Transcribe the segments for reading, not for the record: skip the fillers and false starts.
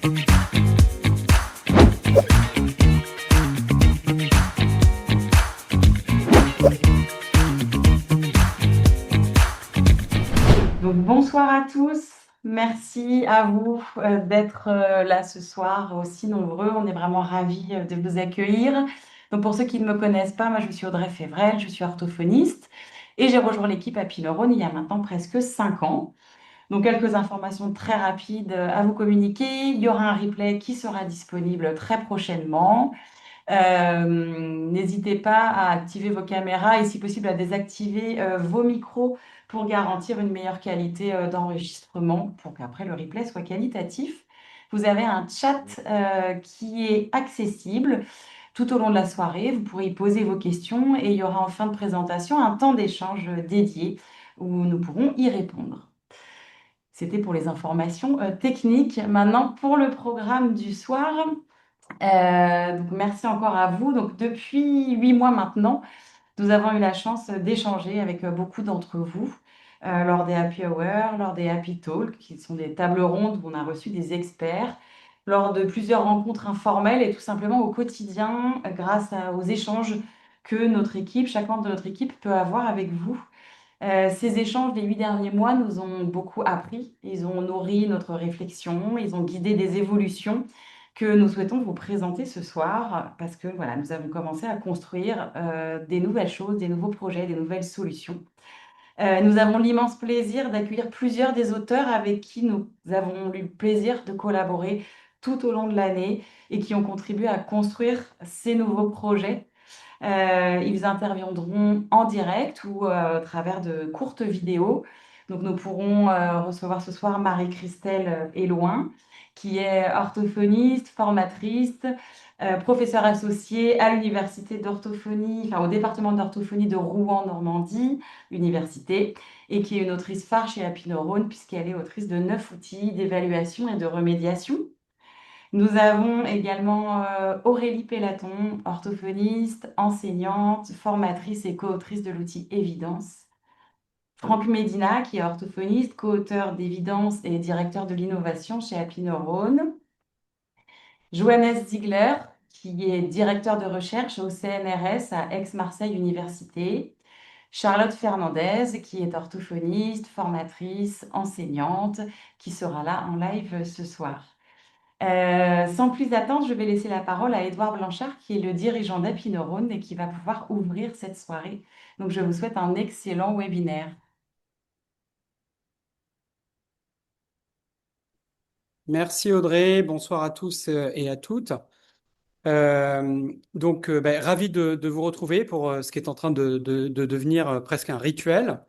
Donc, bonsoir à tous. Merci à vous d'être là ce soir, aussi nombreux. On est vraiment ravis de vous accueillir. Donc, pour ceux qui ne me connaissent pas, moi, je suis Audrey Févrel, je suis orthophoniste et j'ai rejoint l'équipe Happy Neurone il y a maintenant presque 5 ans. Donc, quelques informations très rapides à vous communiquer. Il y aura un replay qui sera disponible très prochainement. N'hésitez pas à activer vos caméras et si possible à désactiver vos micros pour garantir une meilleure qualité d'enregistrement pour qu'après le replay soit qualitatif. Vous avez un chat qui est accessible tout au long de la soirée. Vous pourrez y poser vos questions et il y aura en fin de présentation un temps d'échange dédié où nous pourrons y répondre. C'était pour les informations techniques. Maintenant, pour le programme du soir. Donc merci encore à vous. Donc depuis 8 mois maintenant, nous avons eu la chance d'échanger avec beaucoup d'entre vous lors des Happy Hour, lors des Happy Talk, qui sont des tables rondes où on a reçu des experts, lors de plusieurs rencontres informelles et tout simplement au quotidien aux échanges que notre équipe, chacun de notre équipe peut avoir avec vous. Ces échanges des 8 derniers mois nous ont beaucoup appris, ils ont nourri notre réflexion, ils ont guidé des évolutions que nous souhaitons vous présenter ce soir parce que voilà, nous avons commencé à construire des nouvelles choses, des nouveaux projets, des nouvelles solutions. Nous avons l'immense plaisir d'accueillir plusieurs des auteurs avec qui nous avons eu le plaisir de collaborer tout au long de l'année et qui ont contribué à construire ces nouveaux projets. Ils interviendront en direct ou à travers de courtes vidéos. Donc, nous pourrons recevoir ce soir Marie-Christelle Éloin, qui est orthophoniste, formatrice, professeure associée à l'université d'orthophonie, enfin au département d'orthophonie de Rouen, Normandie, université, et qui est une autrice phare chez Happy Neurone, puisqu'elle est autrice de 9 outils d'évaluation et de remédiation. Nous avons également Aurélie Pélaton, orthophoniste, enseignante, formatrice et co-autrice de l'outil Évidence. Franck Médina, qui est orthophoniste, co-auteur d'Évidence et directeur de l'innovation chez Happy Neurone. Johannes Ziegler, qui est directeur de recherche au CNRS à Aix-Marseille Université. Charlotte Fernandez, qui est orthophoniste, formatrice, enseignante, qui sera là en live ce soir. Sans plus attendre, je vais laisser la parole à Édouard Blanchard, qui est le dirigeant d'Happy Neurone et qui va pouvoir ouvrir cette soirée. Donc, je vous souhaite un excellent webinaire. Merci Audrey, bonsoir à tous et à toutes. Ravi de vous retrouver pour ce qui est en train de devenir presque un rituel.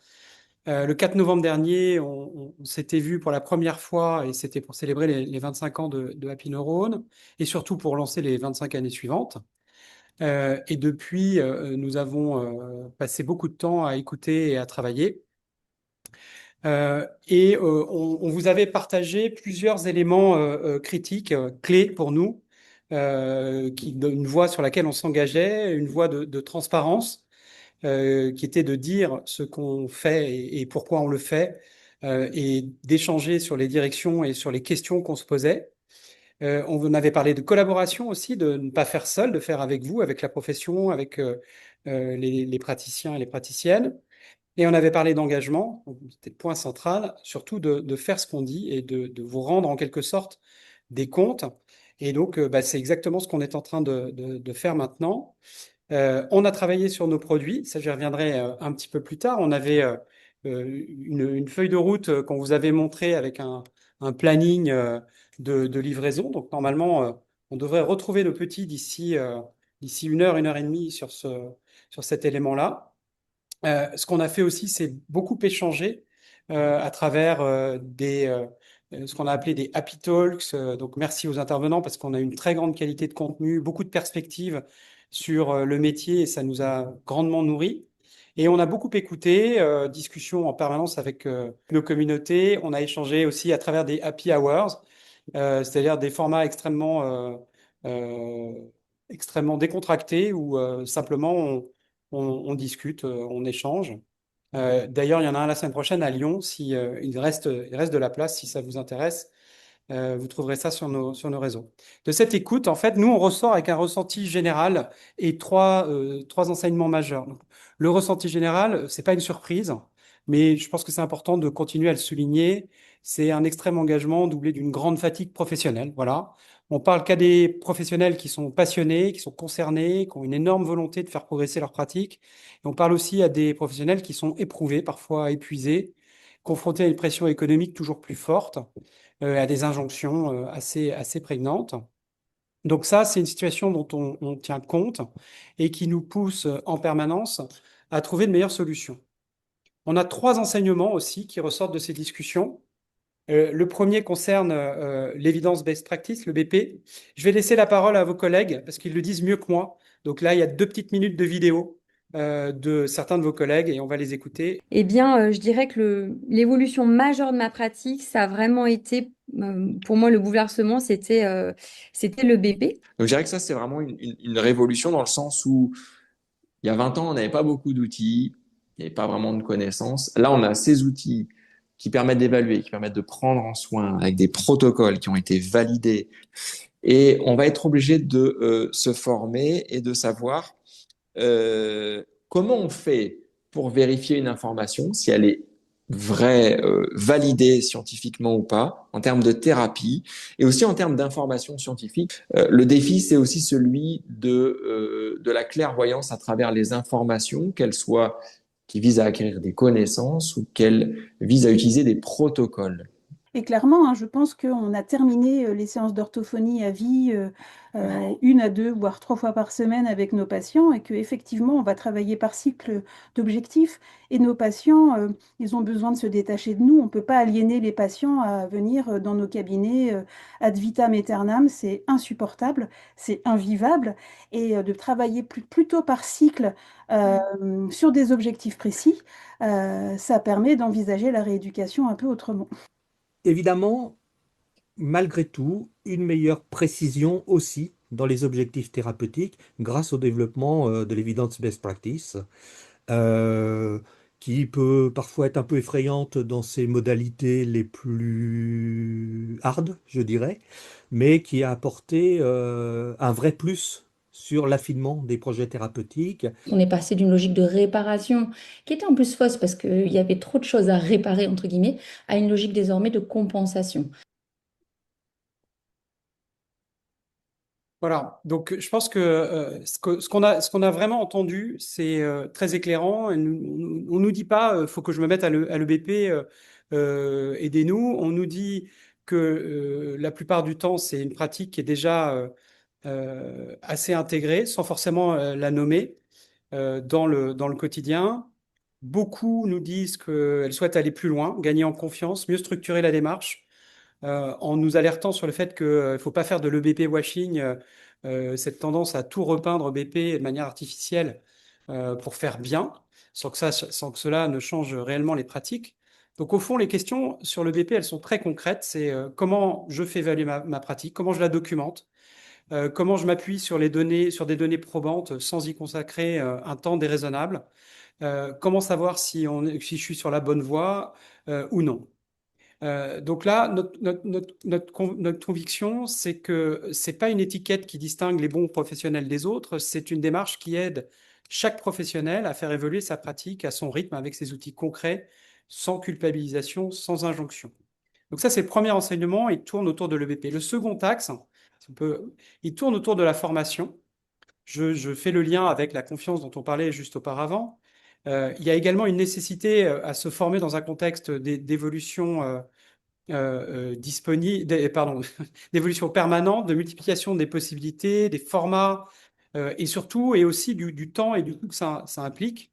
Le 4 novembre dernier, on s'était vu pour la première fois et c'était pour célébrer les 25 ans de Happy Neurone et surtout pour lancer les 25 années suivantes. Et depuis, nous avons passé beaucoup de temps à écouter et à travailler. On vous avait partagé plusieurs éléments critiques, clés pour nous, une voie sur laquelle on s'engageait, une voie de transparence, qui était de dire ce qu'on fait et pourquoi on le fait, et d'échanger sur les directions et sur les questions qu'on se posait. On vous en avait parlé de collaboration aussi, de ne pas faire seul, de faire avec vous, avec la profession, avec les praticiens et les praticiennes. Et on avait parlé d'engagement, donc c'était le point central, surtout de faire ce qu'on dit et de vous rendre en quelque sorte des comptes. Et donc, c'est exactement ce qu'on est en train de faire maintenant. On a travaillé sur nos produits, ça j'y reviendrai un petit peu plus tard. On avait une feuille de route qu'on vous avait montrée avec un planning de livraison. Donc normalement, on devrait retrouver nos petits d'ici 1 heure et demie sur cet élément-là. Ce qu'on a fait aussi, c'est beaucoup échanger à travers ce qu'on a appelé des Happy Talks. Donc, merci aux intervenants parce qu'on a une très grande qualité de contenu, beaucoup de perspectives sur le métier et ça nous a grandement nourris. Et on a beaucoup écouté, discussion en permanence avec nos communautés. On a échangé aussi à travers des Happy Hours, c'est-à-dire des formats extrêmement décontractés où simplement on discute, on échange. D'ailleurs, il y en a un la semaine prochaine à Lyon, si il reste de la place, si ça vous intéresse. Vous trouverez ça sur nos réseaux. De cette écoute, en fait, nous, on ressort avec un ressenti général et trois enseignements majeurs. Donc, le ressenti général, c'est pas une surprise, mais je pense que c'est important de continuer à le souligner. C'est un extrême engagement doublé d'une grande fatigue professionnelle. Voilà. On parle qu'à des professionnels qui sont passionnés, qui sont concernés, qui ont une énorme volonté de faire progresser leur pratique. Et on parle aussi à des professionnels qui sont éprouvés, parfois épuisés, confrontés à une pression économique toujours plus forte, à des injonctions assez prégnantes. Donc ça, c'est une situation dont on tient compte et qui nous pousse en permanence à trouver de meilleures solutions. On a trois enseignements aussi qui ressortent de ces discussions. Le premier concerne l'évidence best practice, le BP. Je vais laisser la parole à vos collègues parce qu'ils le disent mieux que moi. Donc là, il y a 2 petites minutes de vidéo de certains de vos collègues et on va les écouter. Eh bien, je dirais que l'évolution majeure de ma pratique, ça a vraiment été, pour moi, le bouleversement, c'était le BP. Donc, je dirais que ça, c'est vraiment une révolution dans le sens où, il y a 20 ans, on n'avait pas beaucoup d'outils, il n'y avait pas vraiment de connaissances. Là, on a ces outils qui permettent d'évaluer, qui permettent de prendre en soin avec des protocoles qui ont été validés. Et on va être obligé de se former et de savoir comment on fait pour vérifier une information, si elle est vraie, validée scientifiquement ou pas, en termes de thérapie, et aussi en termes d'information scientifique. Le défi, c'est aussi celui de la clairvoyance à travers les informations, qu'elles soient qui visent à acquérir des connaissances ou qu'elles visent à utiliser des protocoles. Et clairement, hein, je pense qu'on a terminé les séances d'orthophonie à vie, une à deux, voire trois fois par semaine avec nos patients, et qu'effectivement, on va travailler par cycle d'objectifs. Et nos patients, ils ont besoin de se détacher de nous. On ne peut pas aliéner les patients à venir dans nos cabinets ad vitam aeternam. C'est insupportable, c'est invivable. Et de travailler plutôt par cycle sur des objectifs précis, ça permet d'envisager la rééducation un peu autrement. Évidemment, malgré tout, une meilleure précision aussi dans les objectifs thérapeutiques grâce au développement de l'évidence best practice, euh, qui peut parfois être un peu effrayante dans ses modalités les plus hard, je dirais, mais qui a apporté un vrai plus sur l'affinement des projets thérapeutiques. On est passé d'une logique de réparation, qui était en plus fausse parce qu'il y avait trop de choses à réparer, entre guillemets, à une logique désormais de compensation. Voilà, donc je pense que ce qu'on a vraiment entendu, c'est très éclairant. Et on nous dit pas, faut que je me mette à l'EBP, aidez-nous. On nous dit que la plupart du temps, c'est une pratique qui est déjà assez intégrée, sans forcément la nommer dans le quotidien. Beaucoup nous disent qu'elles souhaitent aller plus loin, gagner en confiance, mieux structurer la démarche en nous alertant sur le fait qu'il ne faut pas faire de l'EBP washing, cette tendance à tout repeindre BP de manière artificielle pour faire bien, sans que cela ne change réellement les pratiques. Donc au fond, les questions sur le BP, elles sont très concrètes. C'est comment je fais évaluer ma pratique, comment je la documente, comment je m'appuie sur les données, sur des données probantes sans y consacrer un temps déraisonnable, comment savoir si je suis sur la bonne voie ou non. Donc là, notre conviction, c'est que c'est pas une étiquette qui distingue les bons professionnels des autres, c'est une démarche qui aide chaque professionnel à faire évoluer sa pratique à son rythme avec ses outils concrets, sans culpabilisation, sans injonction. Donc ça, c'est le premier enseignement, il tourne autour de l'EBP. Le second axe, il tourne autour de la formation. Je fais le lien avec la confiance dont on parlait juste auparavant. Il y a également une nécessité à se former dans un contexte d'évolution pardon, d'évolution permanente, de multiplication des possibilités, des formats, et surtout, et aussi du temps et du coût que ça implique.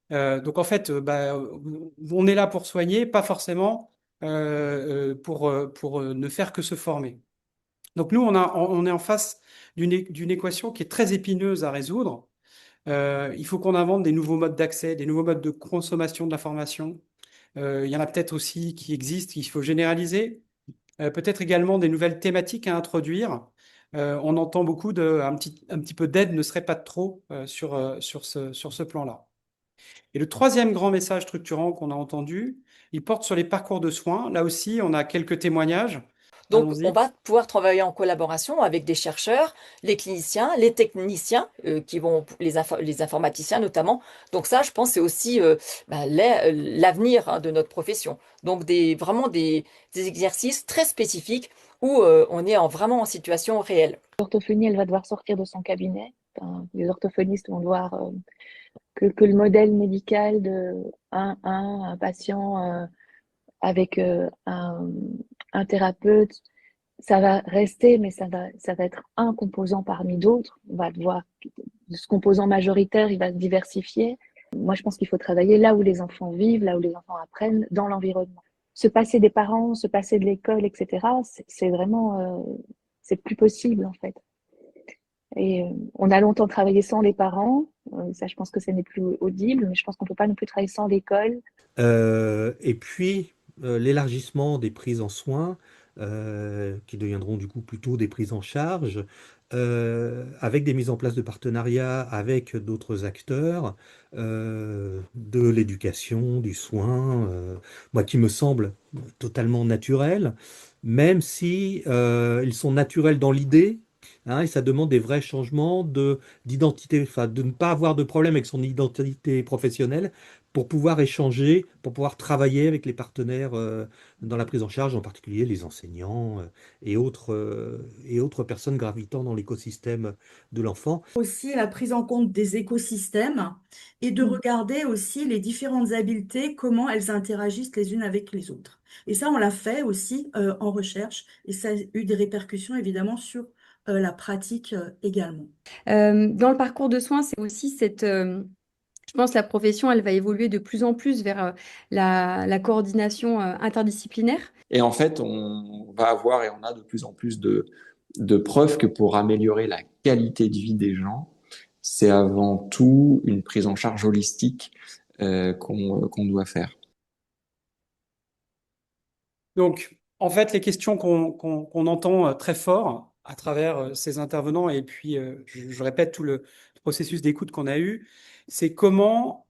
Donc en fait, on est là pour soigner, pas forcément pour ne faire que se former. Donc nous, on est en face d'une équation qui est très épineuse à résoudre. Il faut qu'on invente des nouveaux modes d'accès, des nouveaux modes de consommation de l'information. Il y en a peut-être aussi qui existent, qu'il faut généraliser. Peut-être également des nouvelles thématiques à introduire. On entend beaucoup un petit peu d'aide ne serait pas de trop sur ce plan-là. Et le troisième grand message structurant qu'on a entendu, il porte sur les parcours de soins. Là aussi, on a quelques témoignages. Donc, on allons-y. va pouvoir travailler en collaboration avec des chercheurs, les cliniciens, les techniciens, les informaticiens notamment. Donc ça, je pense, c'est aussi l'avenir hein, de notre profession. Donc vraiment des exercices très spécifiques où on est vraiment en situation réelle. L'orthophonie, elle va devoir sortir de son cabinet. Enfin, les orthophonistes vont devoir que le modèle médical de un patient avec un thérapeute, ça va rester, mais ça va être un composant parmi d'autres. On va devoir, ce composant majoritaire, il va se diversifier. Moi, je pense qu'il faut travailler là où les enfants vivent, là où les enfants apprennent, dans l'environnement. Se passer des parents, se passer de l'école, etc., c'est vraiment, c'est plus possible en fait. Et on a longtemps travaillé sans les parents. Ça, je pense que ce n'est plus audible, mais je pense qu'on ne peut pas non plus travailler sans l'école. Et puis, l'élargissement des prises en soins, qui deviendront du coup plutôt des prises en charge, avec des mises en place de partenariats avec d'autres acteurs, de l'éducation, du soin, moi qui me semble totalement naturel, même si ils sont naturels dans l'idée. Hein, et ça demande des vrais changements d'identité, enfin, de ne pas avoir de problème avec son identité professionnelle pour pouvoir échanger, pour pouvoir travailler avec les partenaires dans la prise en charge, en particulier les enseignants et autres personnes gravitant dans l'écosystème de l'enfant. Aussi la prise en compte des écosystèmes et de regarder aussi les différentes habiletés, comment elles interagissent les unes avec les autres. Et ça, on l'a fait aussi en recherche et ça a eu des répercussions évidemment sur la pratique également. Dans le parcours de soins, c'est aussi je pense que la profession, elle va évoluer de plus en plus vers la coordination interdisciplinaire. Et en fait, on va avoir et on a de plus en plus de preuves que pour améliorer la qualité de vie des gens, c'est avant tout une prise en charge holistique qu'on doit faire. Donc, en fait, les questions qu'on entend très fort à travers ces intervenants, et puis je répète tout le processus d'écoute qu'on a eu, c'est comment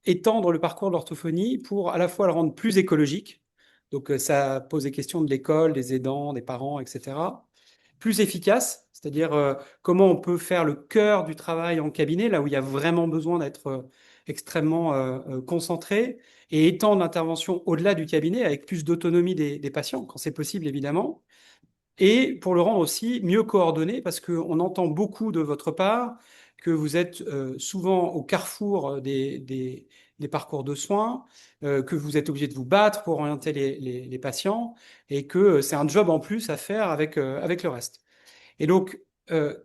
étendre le parcours de l'orthophonie pour à la fois le rendre plus écologique, donc ça pose des questions de l'école, des aidants, des parents, etc., plus efficace, c'est-à-dire comment on peut faire le cœur du travail en cabinet, là où il y a vraiment besoin d'être extrêmement concentré, et étendre l'intervention au-delà du cabinet avec plus d'autonomie des patients, quand c'est possible évidemment, et pour le rendre aussi mieux coordonné, parce qu'on entend beaucoup de votre part que vous êtes souvent au carrefour des parcours de soins, que vous êtes obligé de vous battre pour orienter les patients, et que c'est un job en plus à faire avec le reste. Et donc,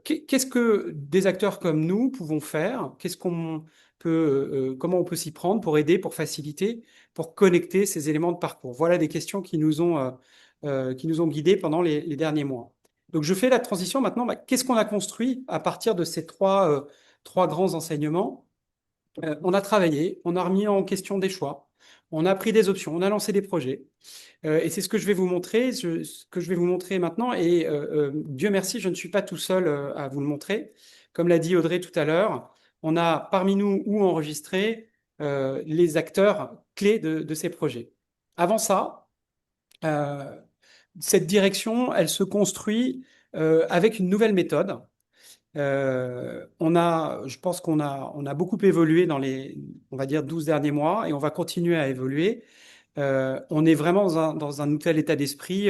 qu'est-ce que des acteurs comme nous pouvons faire? Comment on peut s'y prendre pour aider, pour faciliter, pour connecter ces éléments de parcours? Voilà des questions qui nous ont guidés pendant les derniers mois. Donc, je fais la transition maintenant. Qu'est-ce qu'on a construit à partir de ces trois grands enseignements? On a travaillé, on a remis en question des choix, on a pris des options, on a lancé des projets. Et c'est ce que je vais vous montrer, ce que je vais vous montrer maintenant. Et Dieu merci, je ne suis pas tout seul à vous le montrer. Comme l'a dit Audrey tout à l'heure, on a parmi nous ou enregistré les acteurs clés de ces projets. Avant ça, cette direction, elle se construit avec une nouvelle méthode. Je pense on a beaucoup évolué dans les, on va dire, 12 derniers mois, et on va continuer à évoluer. On est vraiment dans un nouvel état d'esprit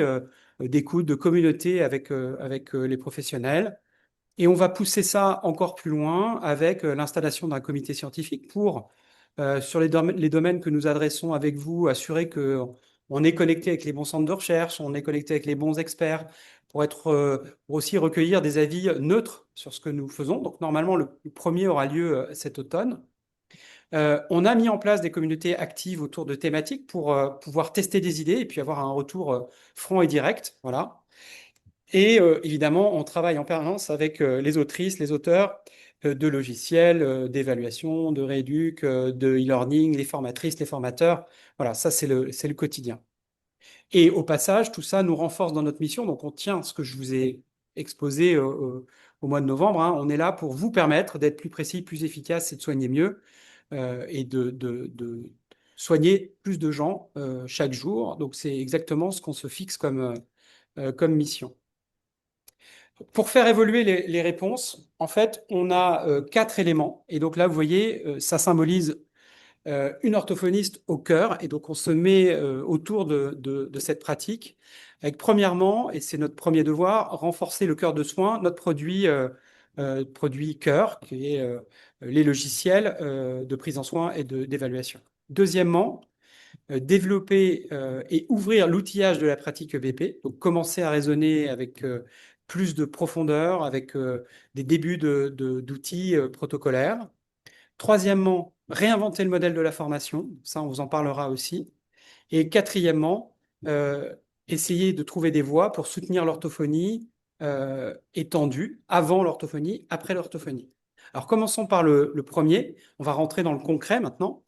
d'écoute, de communauté avec les professionnels. Et on va pousser ça encore plus loin avec l'installation d'un comité scientifique pour, sur les domaines que nous adressons avec vous, assurer que on est connecté avec les bons centres de recherche, on est connecté avec les bons experts pour aussi recueillir des avis neutres sur ce que nous faisons. Donc normalement, le premier aura lieu cet automne. On a mis en place des communautés actives autour de thématiques pour pouvoir tester des idées et puis avoir un retour franc et direct. Voilà. Et évidemment, on travaille en permanence avec les autrices, les auteurs de logiciels, d'évaluation, de rééduc, de e-learning, les formatrices, les formateurs. Voilà, ça c'est le quotidien. Et au passage, tout ça nous renforce dans notre mission. Donc on tient ce que je vous ai exposé au mois de novembre. Hein. On est là pour vous permettre d'être plus précis, plus efficace et de soigner mieux et soigner plus de gens chaque jour. Donc, c'est exactement ce qu'on se fixe comme mission. Pour faire évoluer les réponses, en fait, on a 4 éléments. Et donc là, vous voyez, ça symbolise une orthophoniste au cœur. Et donc, on se met autour de cette pratique avec, premièrement, et c'est notre premier devoir, renforcer le cœur de soins, notre produit cœur, qui est les logiciels de prise en soin et d'évaluation. Deuxièmement, développer et ouvrir l'outillage de la pratique EBP, donc commencer à raisonner avec plus de profondeur, avec des débuts d'outils protocolaires. Troisièmement, réinventer le modèle de la formation, ça on vous en parlera aussi. Et quatrièmement, essayer de trouver des voies pour soutenir l'orthophonie étendue, avant l'orthophonie, après l'orthophonie. Alors commençons par le premier, on va rentrer dans le concret maintenant.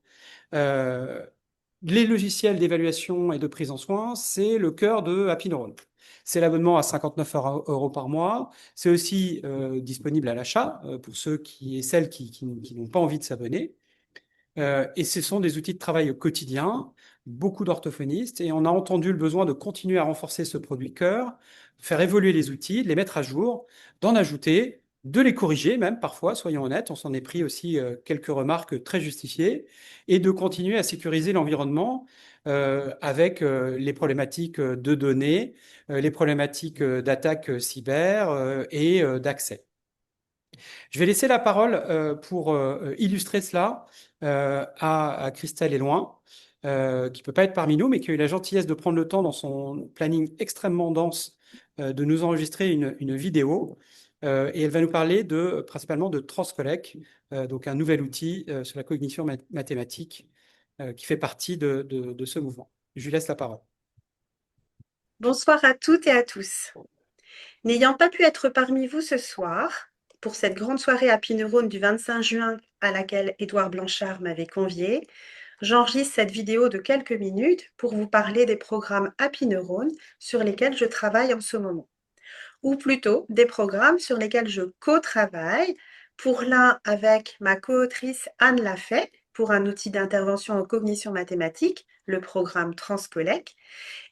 Les logiciels d'évaluation et de prise en soin, c'est le cœur de Happy Neurone. C'est l'abonnement à 59 € par mois. C'est aussi disponible à l'achat pour ceux et celles qui n'ont pas envie de s'abonner. Et ce sont des outils de travail au quotidien, beaucoup d'orthophonistes, et on a entendu le besoin de continuer à renforcer ce produit cœur, faire évoluer les outils, de les mettre à jour, d'en ajouter, de les corriger même parfois, soyons honnêtes, on s'en est pris aussi quelques remarques très justifiées, et de continuer à sécuriser l'environnement avec les problématiques de données, les problématiques d'attaque cyber et d'accès. Je vais laisser la parole pour illustrer cela à Christelle Éloin, qui ne peut pas être parmi nous, mais qui a eu la gentillesse de prendre le temps dans son planning extrêmement dense de nous enregistrer une vidéo. Et elle va nous parler principalement de Transcollec, donc un nouvel outil sur la cognition mathématique qui fait partie de ce mouvement. Je lui laisse la parole. Bonsoir à toutes et à tous. N'ayant pas pu être parmi vous ce soir, pour cette grande soirée Happy Neurone du 25 juin à laquelle Édouard Blanchard m'avait convié, j'enregistre cette vidéo de quelques minutes pour vous parler des programmes Happy Neurone sur lesquels je travaille en ce moment. Ou plutôt des programmes sur lesquels je co-travaille, pour l'un avec ma co-autrice Anne Lafay, pour un outil d'intervention en cognition mathématique, le programme Transcollec,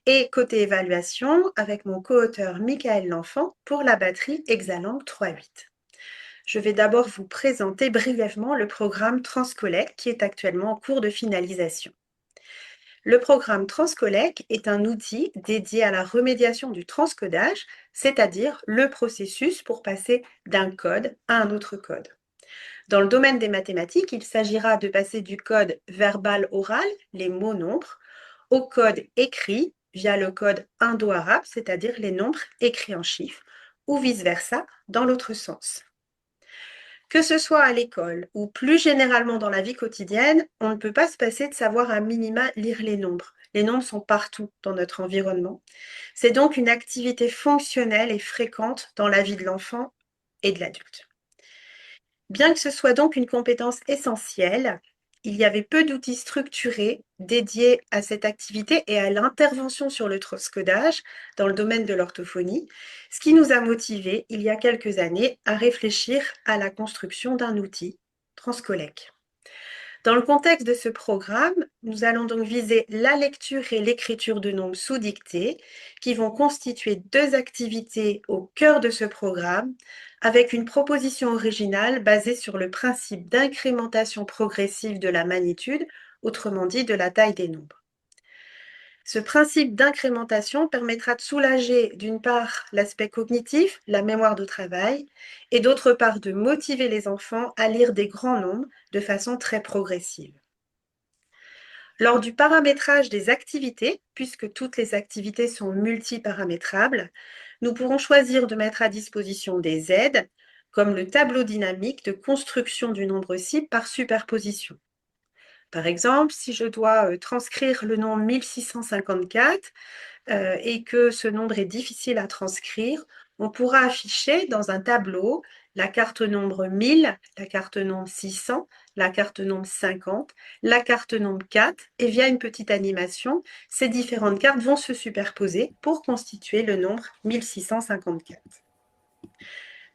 et côté évaluation avec mon co-auteur Michael L'Enfant pour la batterie Exalang 3.8. Je vais d'abord vous présenter brièvement le programme Transcollec qui est actuellement en cours de finalisation. Le programme Transcollec est un outil dédié à la remédiation du transcodage, c'est-à-dire le processus pour passer d'un code à un autre code. Dans le domaine des mathématiques, il s'agira de passer du code verbal-oral, les mots-nombres, au code écrit via le code indo-arabe, c'est-à-dire les nombres écrits en chiffres, ou vice-versa, dans l'autre sens. Que ce soit à l'école ou plus généralement dans la vie quotidienne, on ne peut pas se passer de savoir à minima lire les nombres. Les nombres sont partout dans notre environnement. C'est donc une activité fonctionnelle et fréquente dans la vie de l'enfant et de l'adulte. Bien que ce soit donc une compétence essentielle, il y avait peu d'outils structurés dédiés à cette activité et à l'intervention sur le transcodage dans le domaine de l'orthophonie, ce qui nous a motivés, il y a quelques années, à réfléchir à la construction d'un outil, Transcollec. Dans le contexte de ce programme, nous allons donc viser la lecture et l'écriture de nombres sous dictée, qui vont constituer deux activités au cœur de ce programme, avec une proposition originale basée sur le principe d'incrémentation progressive de la magnitude, autrement dit de la taille des nombres. Ce principe d'incrémentation permettra de soulager d'une part l'aspect cognitif, la mémoire de travail, et d'autre part de motiver les enfants à lire des grands nombres de façon très progressive. Lors du paramétrage des activités, puisque toutes les activités sont multiparamétrables, nous pourrons choisir de mettre à disposition des aides, comme le tableau dynamique de construction du nombre cible par superposition. Par exemple, si je dois transcrire le nombre 1654 et que ce nombre est difficile à transcrire, on pourra afficher dans un tableau la carte nombre 1000, la carte nombre 600, la carte nombre 50, la carte nombre 4, et via une petite animation, ces différentes cartes vont se superposer pour constituer le nombre 1654.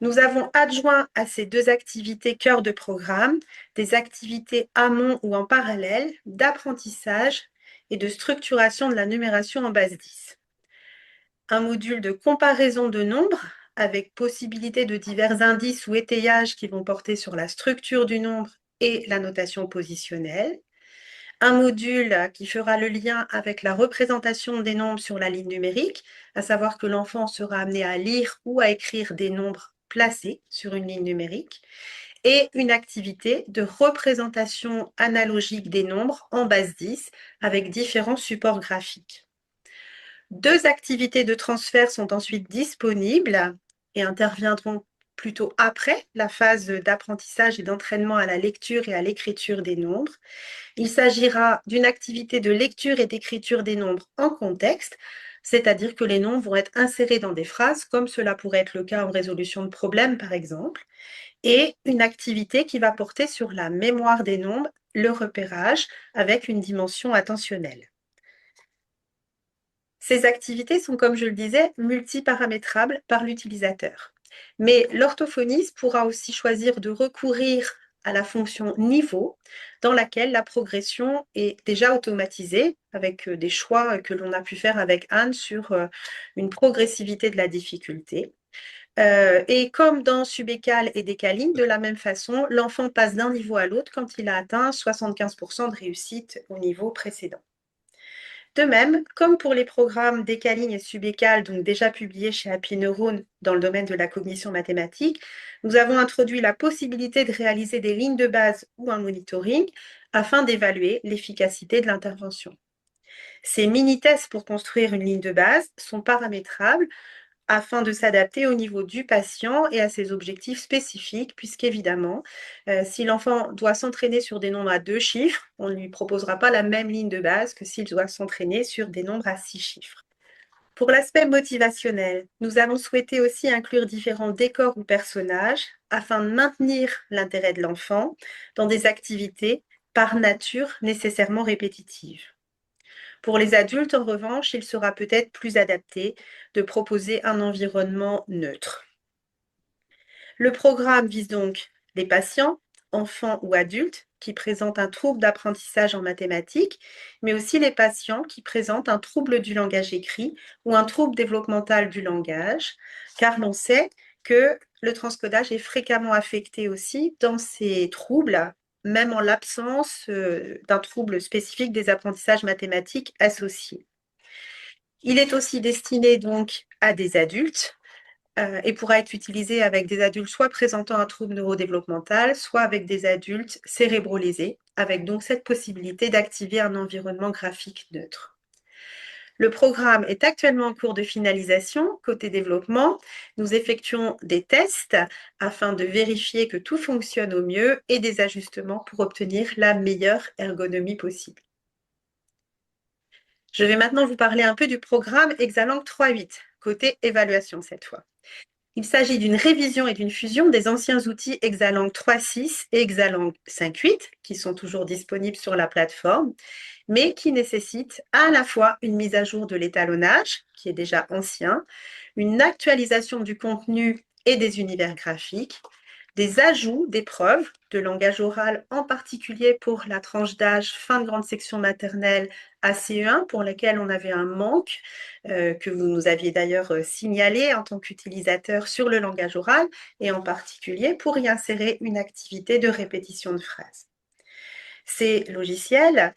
Nous avons adjoint à ces deux activités cœur de programme des activités amont ou en parallèle d'apprentissage et de structuration de la numération en base 10. Un module de comparaison de nombres avec possibilité de divers indices ou étayages qui vont porter sur la structure du nombre et la notation positionnelle. Un module qui fera le lien avec la représentation des nombres sur la ligne numérique, à savoir que l'enfant sera amené à lire ou à écrire des nombres placés sur une ligne numérique, et une activité de représentation analogique des nombres en base 10 avec différents supports graphiques. 2 activités de transfert sont ensuite disponibles et interviendront plutôt après la phase d'apprentissage et d'entraînement à la lecture et à l'écriture des nombres. Il s'agira d'une activité de lecture et d'écriture des nombres en contexte, c'est-à-dire que les nombres vont être insérés dans des phrases, comme cela pourrait être le cas en résolution de problèmes, par exemple, et une activité qui va porter sur la mémoire des nombres, le repérage, avec une dimension attentionnelle. Ces activités sont, comme je le disais, multiparamétrables par l'utilisateur. Mais l'orthophoniste pourra aussi choisir de recourir à la fonction niveau, dans laquelle la progression est déjà automatisée, avec des choix que l'on a pu faire avec Anne sur une progressivité de la difficulté. Et comme dans subécal et décaline, de la même façon, l'enfant passe d'un niveau à l'autre quand il a atteint 75% de réussite au niveau précédent. De même, comme pour les programmes décaline et subécal, donc déjà publiés chez Happy Neurone dans le domaine de la cognition mathématique, nous avons introduit la possibilité de réaliser des lignes de base ou un monitoring afin d'évaluer l'efficacité de l'intervention. Ces mini-tests pour construire une ligne de base sont paramétrables afin de s'adapter au niveau du patient et à ses objectifs spécifiques, puisqu'évidemment, si l'enfant doit s'entraîner sur des nombres à 2 chiffres, on ne lui proposera pas la même ligne de base que s'il doit s'entraîner sur des nombres à 6 chiffres. Pour l'aspect motivationnel, nous avons souhaité aussi inclure différents décors ou personnages afin de maintenir l'intérêt de l'enfant dans des activités par nature nécessairement répétitives. Pour les adultes, en revanche, il sera peut-être plus adapté de proposer un environnement neutre. Le programme vise donc les patients, enfants ou adultes, qui présentent un trouble d'apprentissage en mathématiques, mais aussi les patients qui présentent un trouble du langage écrit ou un trouble développemental du langage, car l'on sait que le transcodage est fréquemment affecté aussi dans ces troubles, même en l'absence d'un trouble spécifique des apprentissages mathématiques associés. Il est aussi destiné donc à des adultes et pourra être utilisé avec des adultes soit présentant un trouble neurodéveloppemental, soit avec des adultes cérébrolésés, avec donc cette possibilité d'activer un environnement graphique neutre. Le programme est actuellement en cours de finalisation. Côté développement, nous effectuons des tests afin de vérifier que tout fonctionne au mieux et des ajustements pour obtenir la meilleure ergonomie possible. Je vais maintenant vous parler un peu du programme Exalang 3.8, côté évaluation cette fois. Il s'agit d'une révision et d'une fusion des anciens outils Exalang 3.6 et Exalang 5.8, qui sont toujours disponibles sur la plateforme, mais qui nécessitent à la fois une mise à jour de l'étalonnage, qui est déjà ancien, une actualisation du contenu et des univers graphiques, des ajouts d'épreuves de langage oral, en particulier pour la tranche d'âge fin de grande section maternelle à CE1, pour laquelle on avait un manque, que vous nous aviez d'ailleurs signalé en tant qu'utilisateur sur le langage oral, et en particulier pour y insérer une activité de répétition de phrases. Ces logiciels,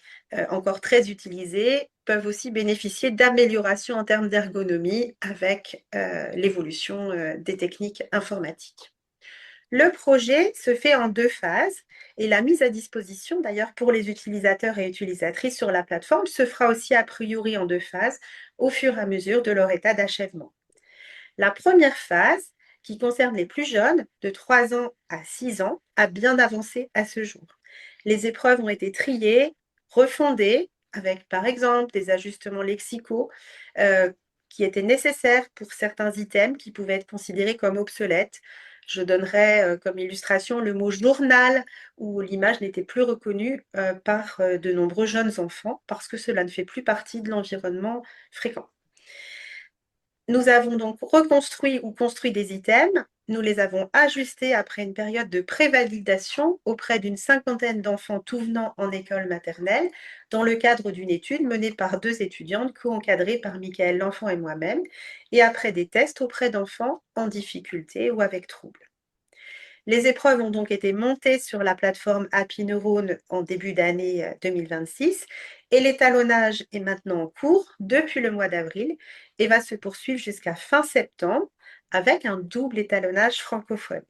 encore très utilisés, peuvent aussi bénéficier d'améliorations en termes d'ergonomie avec l'évolution des techniques informatiques. Le projet se fait en 2 phases et la mise à disposition, d'ailleurs pour les utilisateurs et utilisatrices sur la plateforme, se fera aussi a priori en 2 phases au fur et à mesure de leur état d'achèvement. La première phase, qui concerne les plus jeunes, de 3 ans à 6 ans, a bien avancé à ce jour. Les épreuves ont été triées, refondées, avec par exemple des ajustements lexicaux qui étaient nécessaires pour certains items qui pouvaient être considérés comme obsolètes. Je donnerai comme illustration le mot journal, où l'image n'était plus reconnue par de nombreux jeunes enfants parce que cela ne fait plus partie de l'environnement fréquent. Nous avons donc reconstruit ou construit des items nous les avons ajustés après une période de prévalidation auprès d'une cinquantaine d'enfants tout venant en école maternelle, dans le cadre d'une étude menée par 2 étudiantes co-encadrées par Michael L'Enfant et moi-même, et après des tests auprès d'enfants en difficulté ou avec troubles. Les épreuves ont donc été montées sur la plateforme Happy Neurone en début d'année 2026 et l'étalonnage est maintenant en cours depuis le mois d'avril et va se poursuivre jusqu'à fin septembre avec un double étalonnage francophone.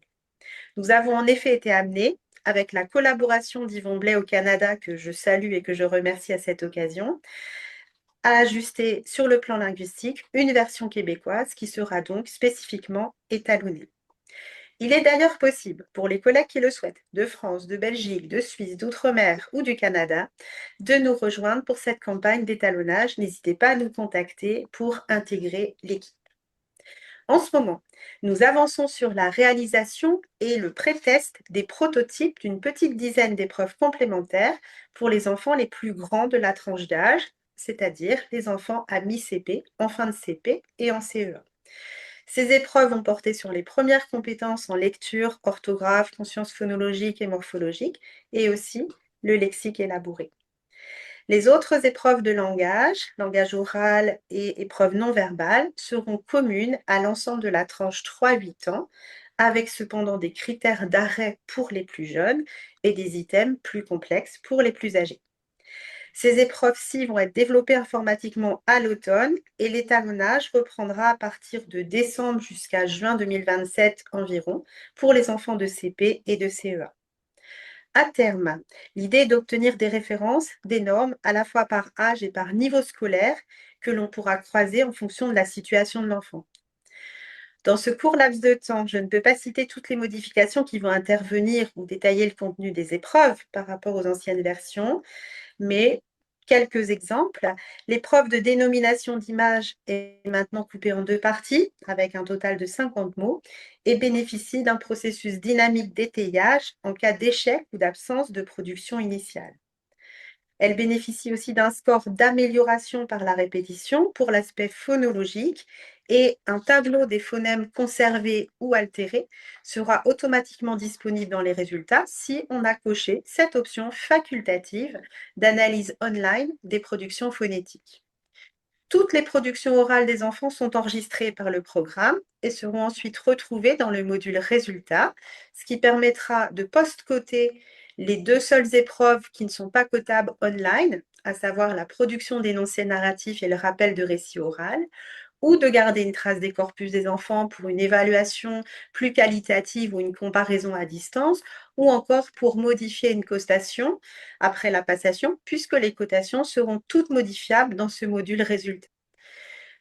Nous avons en effet été amenés, avec la collaboration d'Yvon Blais au Canada, que je salue et que je remercie à cette occasion, à ajuster sur le plan linguistique une version québécoise qui sera donc spécifiquement étalonnée. Il est d'ailleurs possible, pour les collègues qui le souhaitent, de France, de Belgique, de Suisse, d'Outre-mer ou du Canada, de nous rejoindre pour cette campagne d'étalonnage. N'hésitez pas à nous contacter pour intégrer l'équipe. En ce moment, nous avançons sur la réalisation et le pré-test des prototypes d'une petite dizaine d'épreuves complémentaires pour les enfants les plus grands de la tranche d'âge, c'est-à-dire les enfants à mi-CP, en fin de CP et en CE1. Ces épreuves ont porté sur les premières compétences en lecture, orthographe, conscience phonologique et morphologique, et aussi le lexique élaboré. Les autres épreuves de langage oral et épreuves non verbales, seront communes à l'ensemble de la tranche 3-8 ans, avec cependant des critères d'arrêt pour les plus jeunes et des items plus complexes pour les plus âgés. Ces épreuves-ci vont être développées informatiquement à l'automne et l'étalonnage reprendra à partir de décembre jusqu'à juin 2027 environ pour les enfants de CP et de CE1. À terme, l'idée est d'obtenir des références, des normes, à la fois par âge et par niveau scolaire, que l'on pourra croiser en fonction de la situation de l'enfant. Dans ce court laps de temps, je ne peux pas citer toutes les modifications qui vont intervenir ou détailler le contenu des épreuves par rapport aux anciennes versions, mais quelques exemples. L'épreuve de dénomination d'image est maintenant coupée en 2 parties, avec un total de 50 mots, et bénéficie d'un processus dynamique d'étayage en cas d'échec ou d'absence de production initiale. Elle bénéficie aussi d'un score d'amélioration par la répétition pour l'aspect phonologique et un tableau des phonèmes conservés ou altérés sera automatiquement disponible dans les résultats si on a coché cette option facultative d'analyse online des productions phonétiques. Toutes les productions orales des enfants sont enregistrées par le programme et seront ensuite retrouvées dans le module résultats, ce qui permettra de post-coter les 2 seules épreuves qui ne sont pas cotables online, à savoir la production d'énoncés narratifs et le rappel de récits oral, ou de garder une trace des corpus des enfants pour une évaluation plus qualitative ou une comparaison à distance, ou encore pour modifier une cotation après la passation, puisque les cotations seront toutes modifiables dans ce module résultat.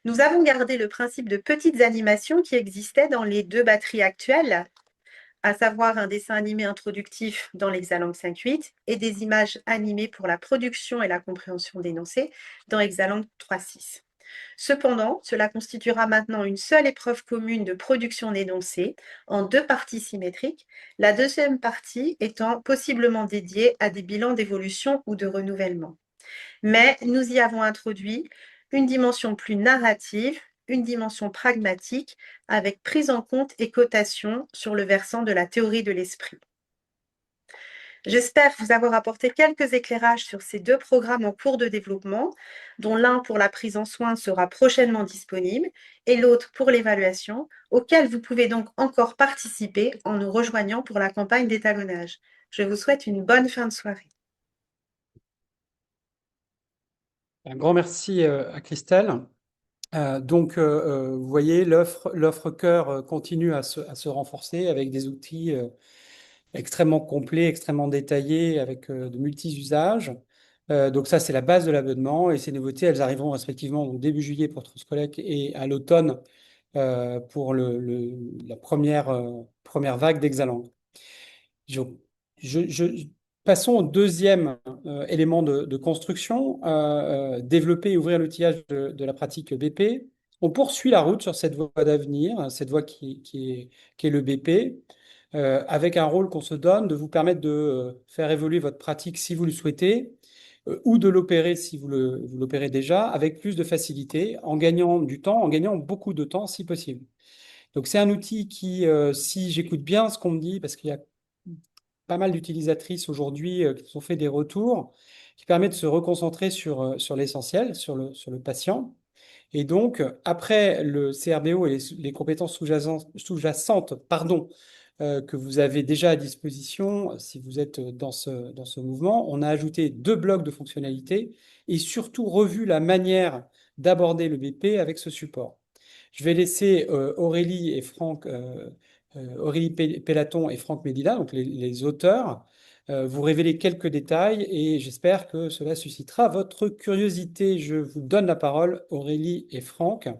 Nous avons gardé le principe de petites animations qui existaient dans les 2 batteries actuelles, à savoir un dessin animé introductif dans l'Exalang 5.8 et des images animées pour la production et la compréhension d'énoncés dans Exalang 3.6. Cependant, cela constituera maintenant une seule épreuve commune de production d'énoncés en 2 parties symétriques, la deuxième partie étant possiblement dédiée à des bilans d'évolution ou de renouvellement. Mais nous y avons introduit une dimension plus narrative, une dimension pragmatique, avec prise en compte et cotation sur le versant de la théorie de l'esprit. J'espère vous avoir apporté quelques éclairages sur ces 2 programmes en cours de développement, dont l'un pour la prise en soin sera prochainement disponible et l'autre pour l'évaluation, auquel vous pouvez donc encore participer en nous rejoignant pour la campagne d'étalonnage. Je vous souhaite une bonne fin de soirée. Un grand merci à Christelle. Vous voyez, l'offre cœur continue à se renforcer avec des outils extrêmement complets, extrêmement détaillés, avec de multi-usages. Donc ça, c'est la base de l'abonnement. Et ces nouveautés, elles arriveront respectivement au début juillet pour Transcollec et à l'automne pour la première vague d'Exalang. Je- Passons au deuxième élément de construction, développer et ouvrir l'outillage de la pratique BP. On poursuit la route sur cette voie d'avenir, cette voie qui est le BP, avec un rôle qu'on se donne de vous permettre de faire évoluer votre pratique si vous le souhaitez, ou de l'opérer si vous l'opérez déjà, avec plus de facilité, en gagnant du temps, en gagnant beaucoup de temps si possible. Donc, c'est un outil qui, si j'écoute bien ce qu'on me dit, parce qu'il y a pas mal d'utilisatrices aujourd'hui qui ont fait des retours, qui permet de se reconcentrer sur l'essentiel, sur le patient. Et donc, après le CRBO et les compétences sous-jacentes, pardon, que vous avez déjà à disposition, si vous êtes dans ce mouvement, on a ajouté 2 blocs de fonctionnalités et surtout revu la manière d'aborder le BP avec ce support. Je vais laisser Aurélie et Franck, Aurélie Pellaton et Franck Médila, donc les auteurs, vous révéler quelques détails et j'espère que cela suscitera votre curiosité. Je vous donne la parole, Aurélie et Franck.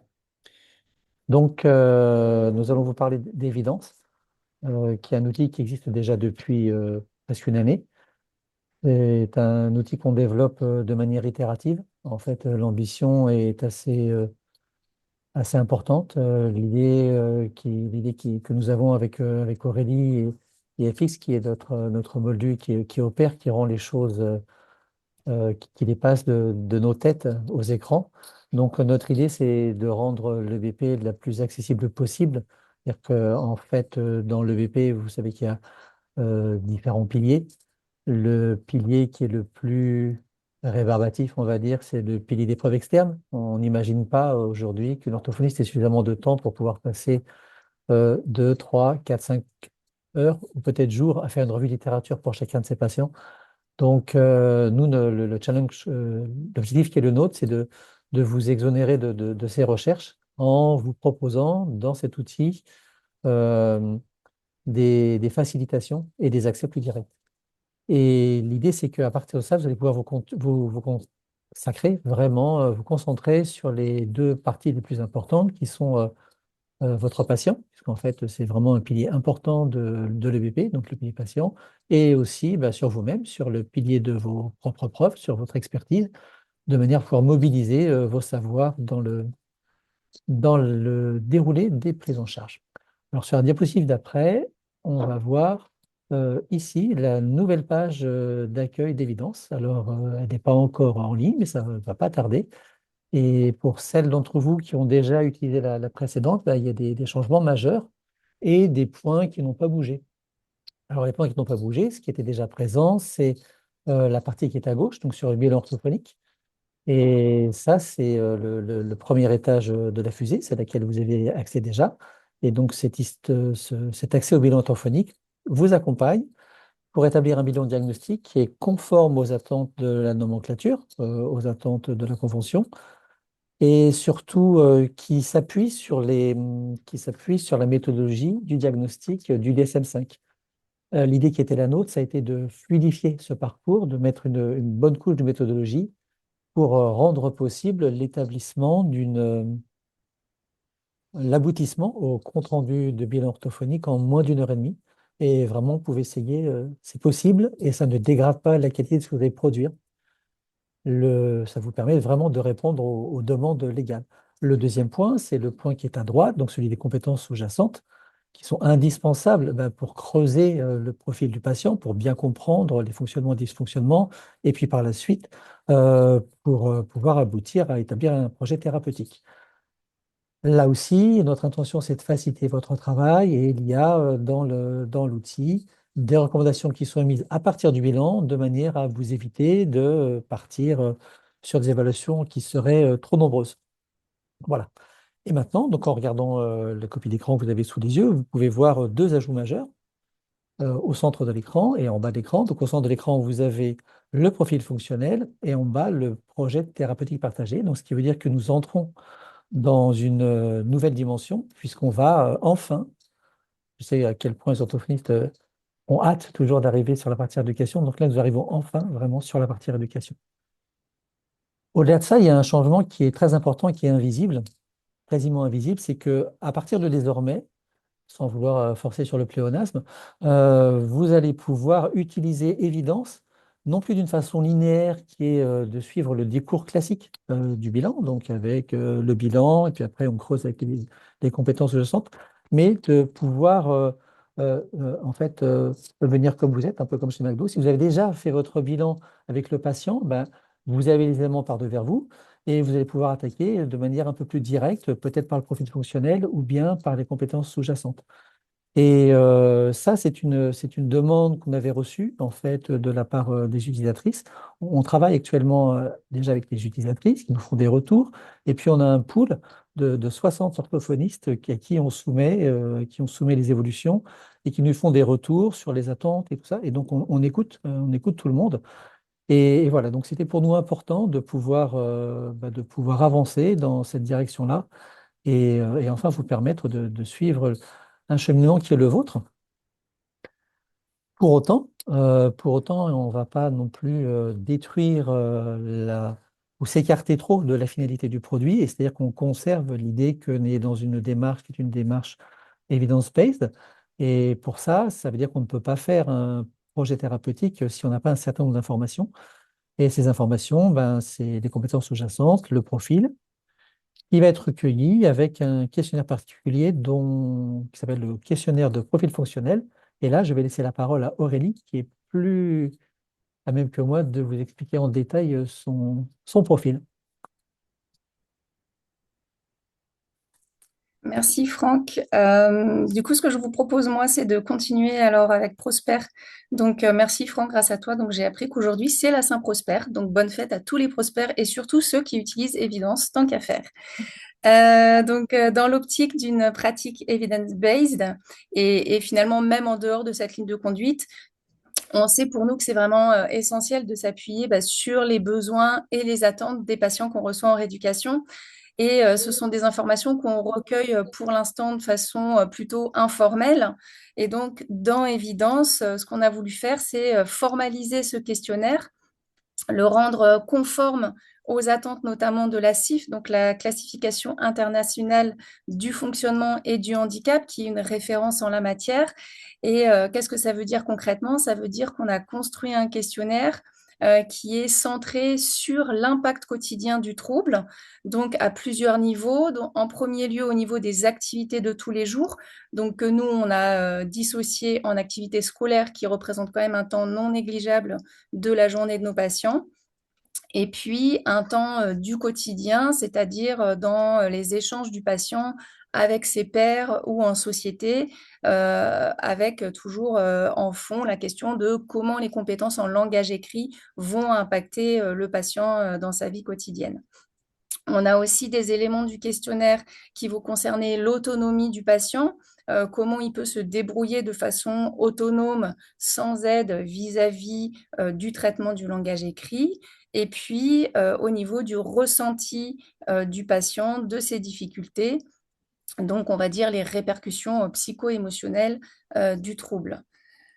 Donc, nous allons vous parler d'Évidence, qui est un outil qui existe déjà depuis presque une année. C'est un outil qu'on développe de manière itérative. En fait, l'ambition est assez importante. Que nous avons avec Aurélie et FX, qui est notre moldu qui opère, qui rend les choses qui dépassent de nos têtes aux écrans. Donc, notre idée, c'est de rendre le BP la plus accessible possible. C'est-à-dire qu'en fait, dans le BP, vous savez qu'il y a différents piliers. Le pilier qui est le plus rébarbatif, on va dire, c'est le pilier des preuves externes. On n'imagine pas aujourd'hui qu'une orthophoniste ait suffisamment de temps pour pouvoir passer 2, 3, 4, 5 heures ou peut-être jours à faire une revue de littérature pour chacun de ses patients. Donc, nous, le challenge, l'objectif qui est le nôtre, c'est de vous exonérer de ces recherches en vous proposant dans cet outil euh, des facilitations et des accès plus directs. Et l'idée, c'est qu'à partir de ça, vous allez pouvoir vous consacrer vraiment, vous concentrer sur les 2 parties les plus importantes qui sont votre patient, puisqu'en fait, c'est vraiment un pilier important de l'EBP, donc le pilier patient, et aussi sur vous-même, sur le pilier de vos propres preuves, sur votre expertise, de manière à pouvoir mobiliser vos savoirs dans le déroulé des prises en charge. Alors, sur la diapositive d'après, on va voir ici la nouvelle page d'accueil d'Évidence. Alors, elle n'est pas encore en ligne, mais ça ne va pas tarder. Et pour celles d'entre vous qui ont déjà utilisé la précédente, il y a des changements majeurs et des points qui n'ont pas bougé. Alors, les points qui n'ont pas bougé, ce qui était déjà présent, c'est la partie qui est à gauche, donc sur le bilan orthophonique. Et ça, c'est le premier étage de la fusée, c'est à laquelle vous avez accès déjà. Et donc, cet accès au bilan orthophonique vous accompagne pour établir un bilan diagnostique qui est conforme aux attentes de la nomenclature, aux attentes de la convention, et surtout qui s'appuie sur la méthodologie du diagnostic du DSM-5. L'idée qui était la nôtre, ça a été de fluidifier ce parcours, de mettre une bonne couche de méthodologie pour rendre possible l'établissement l'aboutissement au compte-rendu de bilan orthophonique en moins d'1 heure et demie. Et vraiment, vous pouvez essayer, c'est possible, et ça ne dégrade pas la qualité de ce que vous allez produire. Ça vous permet vraiment de répondre aux demandes légales. Le deuxième point, c'est le point qui est à droite, donc celui des compétences sous-jacentes, qui sont indispensables pour creuser le profil du patient, pour bien comprendre les fonctionnements et dysfonctionnements, et puis par la suite, pour pouvoir aboutir à établir un projet thérapeutique. Là aussi, notre intention, c'est de faciliter votre travail, et il y a dans l'outil des recommandations qui sont émises à partir du bilan, de manière à vous éviter de partir sur des évaluations qui seraient trop nombreuses. Voilà. Et maintenant, donc en regardant la copie d'écran que vous avez sous les yeux, vous pouvez voir 2 ajouts majeurs au centre de l'écran et en bas de l'écran. Donc au centre de l'écran, vous avez le profil fonctionnel et en bas, le projet thérapeutique partagé. Donc, ce qui veut dire que nous entrons dans une nouvelle dimension, puisqu'on va enfin, je sais à quel point les orthophonistes ont hâte toujours d'arriver sur la partie éducation. Donc là, nous arrivons enfin vraiment sur la partie éducation. Au-delà de ça, il y a un changement qui est très important et qui est invisible, quasiment invisible, c'est que à partir de désormais, sans vouloir forcer sur le pléonasme, vous allez pouvoir utiliser Évidence, non plus d'une façon linéaire qui est de suivre le discours classique du bilan, donc avec le bilan, et puis après on creuse avec les compétences de centre, mais de pouvoir en fait venir comme vous êtes, un peu comme chez McDo. Si vous avez déjà fait votre bilan avec le patient, vous avez les éléments par devers vous, et vous allez pouvoir attaquer de manière un peu plus directe, peut-être par le profil fonctionnel ou bien par les compétences sous-jacentes. Et ça, c'est une demande qu'on avait reçue en fait de la part des utilisatrices. On travaille actuellement déjà avec les utilisatrices qui nous font des retours. Et puis on a un pool de 60 orthophonistes à qui on soumet les évolutions et qui nous font des retours sur les attentes et tout ça. Et donc on écoute tout le monde. Et voilà, donc c'était pour nous important de pouvoir avancer dans cette direction-là et enfin vous permettre de suivre un cheminement qui est le vôtre. Pour autant, on ne va pas non plus détruire ou s'écarter trop de la finalité du produit, et c'est-à-dire qu'on conserve l'idée qu'on est dans une démarche qui est une démarche evidence-based. Et pour ça, ça veut dire qu'on ne peut pas faire un projet thérapeutique si on n'a pas un certain nombre d'informations. Et ces informations, ben, c'est les compétences sous-jacentes, le profil, qui va être recueilli avec un questionnaire particulier qui s'appelle le questionnaire de profil fonctionnel. Et là, je vais laisser la parole à Aurélie, qui est plus à même que moi de vous expliquer en détail son profil. Merci Franck. Du coup, ce que je vous propose, moi, c'est de continuer alors avec Prosper. Donc, merci Franck, grâce à toi. Donc, j'ai appris qu'aujourd'hui, c'est la Saint-Prosper. Donc, bonne fête à tous les prospères et surtout ceux qui utilisent Évidence tant qu'à faire. Dans l'optique d'une pratique evidence-based et finalement, même en dehors de cette ligne de conduite, on sait pour nous que c'est vraiment essentiel de s'appuyer sur les besoins et les attentes des patients qu'on reçoit en rééducation. Et ce sont des informations qu'on recueille pour l'instant de façon plutôt informelle. Et donc, dans Évidence, ce qu'on a voulu faire, c'est formaliser ce questionnaire, le rendre conforme aux attentes notamment de la CIF, donc la classification internationale du fonctionnement et du handicap, qui est une référence en la matière. Et qu'est-ce que ça veut dire concrètement? Ça veut dire qu'on a construit un questionnaire qui est centré sur l'impact quotidien du trouble, donc à plusieurs niveaux. Donc, en premier lieu, au niveau des activités de tous les jours, donc que nous, on a dissocié en activités scolaires qui représentent quand même un temps non négligeable de la journée de nos patients. Et puis, un temps du quotidien, c'est-à-dire dans les échanges du patient avec ses pairs ou en société, avec toujours en fond la question de comment les compétences en langage écrit vont impacter le patient dans sa vie quotidienne. On a aussi des éléments du questionnaire qui vont concerner l'autonomie du patient, comment il peut se débrouiller de façon autonome, sans aide vis-à-vis du traitement du langage écrit. Et puis, au niveau du ressenti du patient, de ses difficultés, donc on va dire les répercussions psycho-émotionnelles du trouble.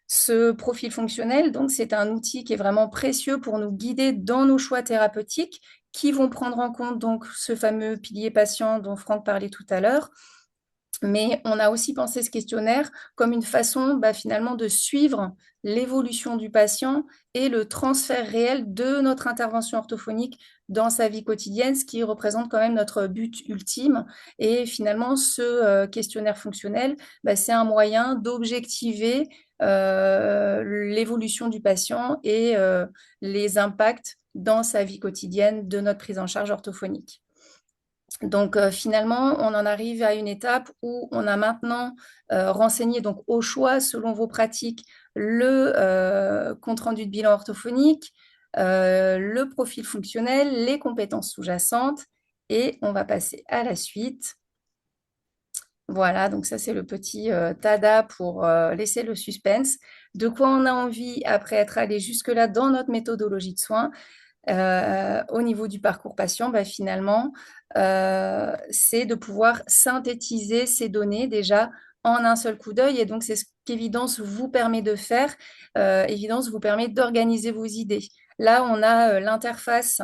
Ce profil fonctionnel, donc, c'est un outil qui est vraiment précieux pour nous guider dans nos choix thérapeutiques qui vont prendre en compte donc ce fameux pilier patient dont Franck parlait tout à l'heure. Mais on a aussi pensé ce questionnaire comme une façon finalement de suivre l'évolution du patient et le transfert réel de notre intervention orthophonique dans sa vie quotidienne, ce qui représente quand même notre but ultime. Et finalement, ce questionnaire fonctionnel, c'est un moyen d'objectiver l'évolution du patient et les impacts dans sa vie quotidienne de notre prise en charge orthophonique. Donc finalement, on en arrive à une étape où on a maintenant renseigné donc au choix, selon vos pratiques, le compte-rendu de bilan orthophonique, le profil fonctionnel, les compétences sous-jacentes, et on va passer à la suite. Voilà, donc ça c'est le petit tada pour laisser le suspense. De quoi on a envie après être allé jusque-là dans notre méthodologie de soins? Au niveau du parcours patient, finalement, c'est de pouvoir synthétiser ces données déjà en un seul coup d'œil. Et donc, c'est ce qu'Évidence vous permet de faire. Évidence vous permet d'organiser vos idées. Là, on a l'interface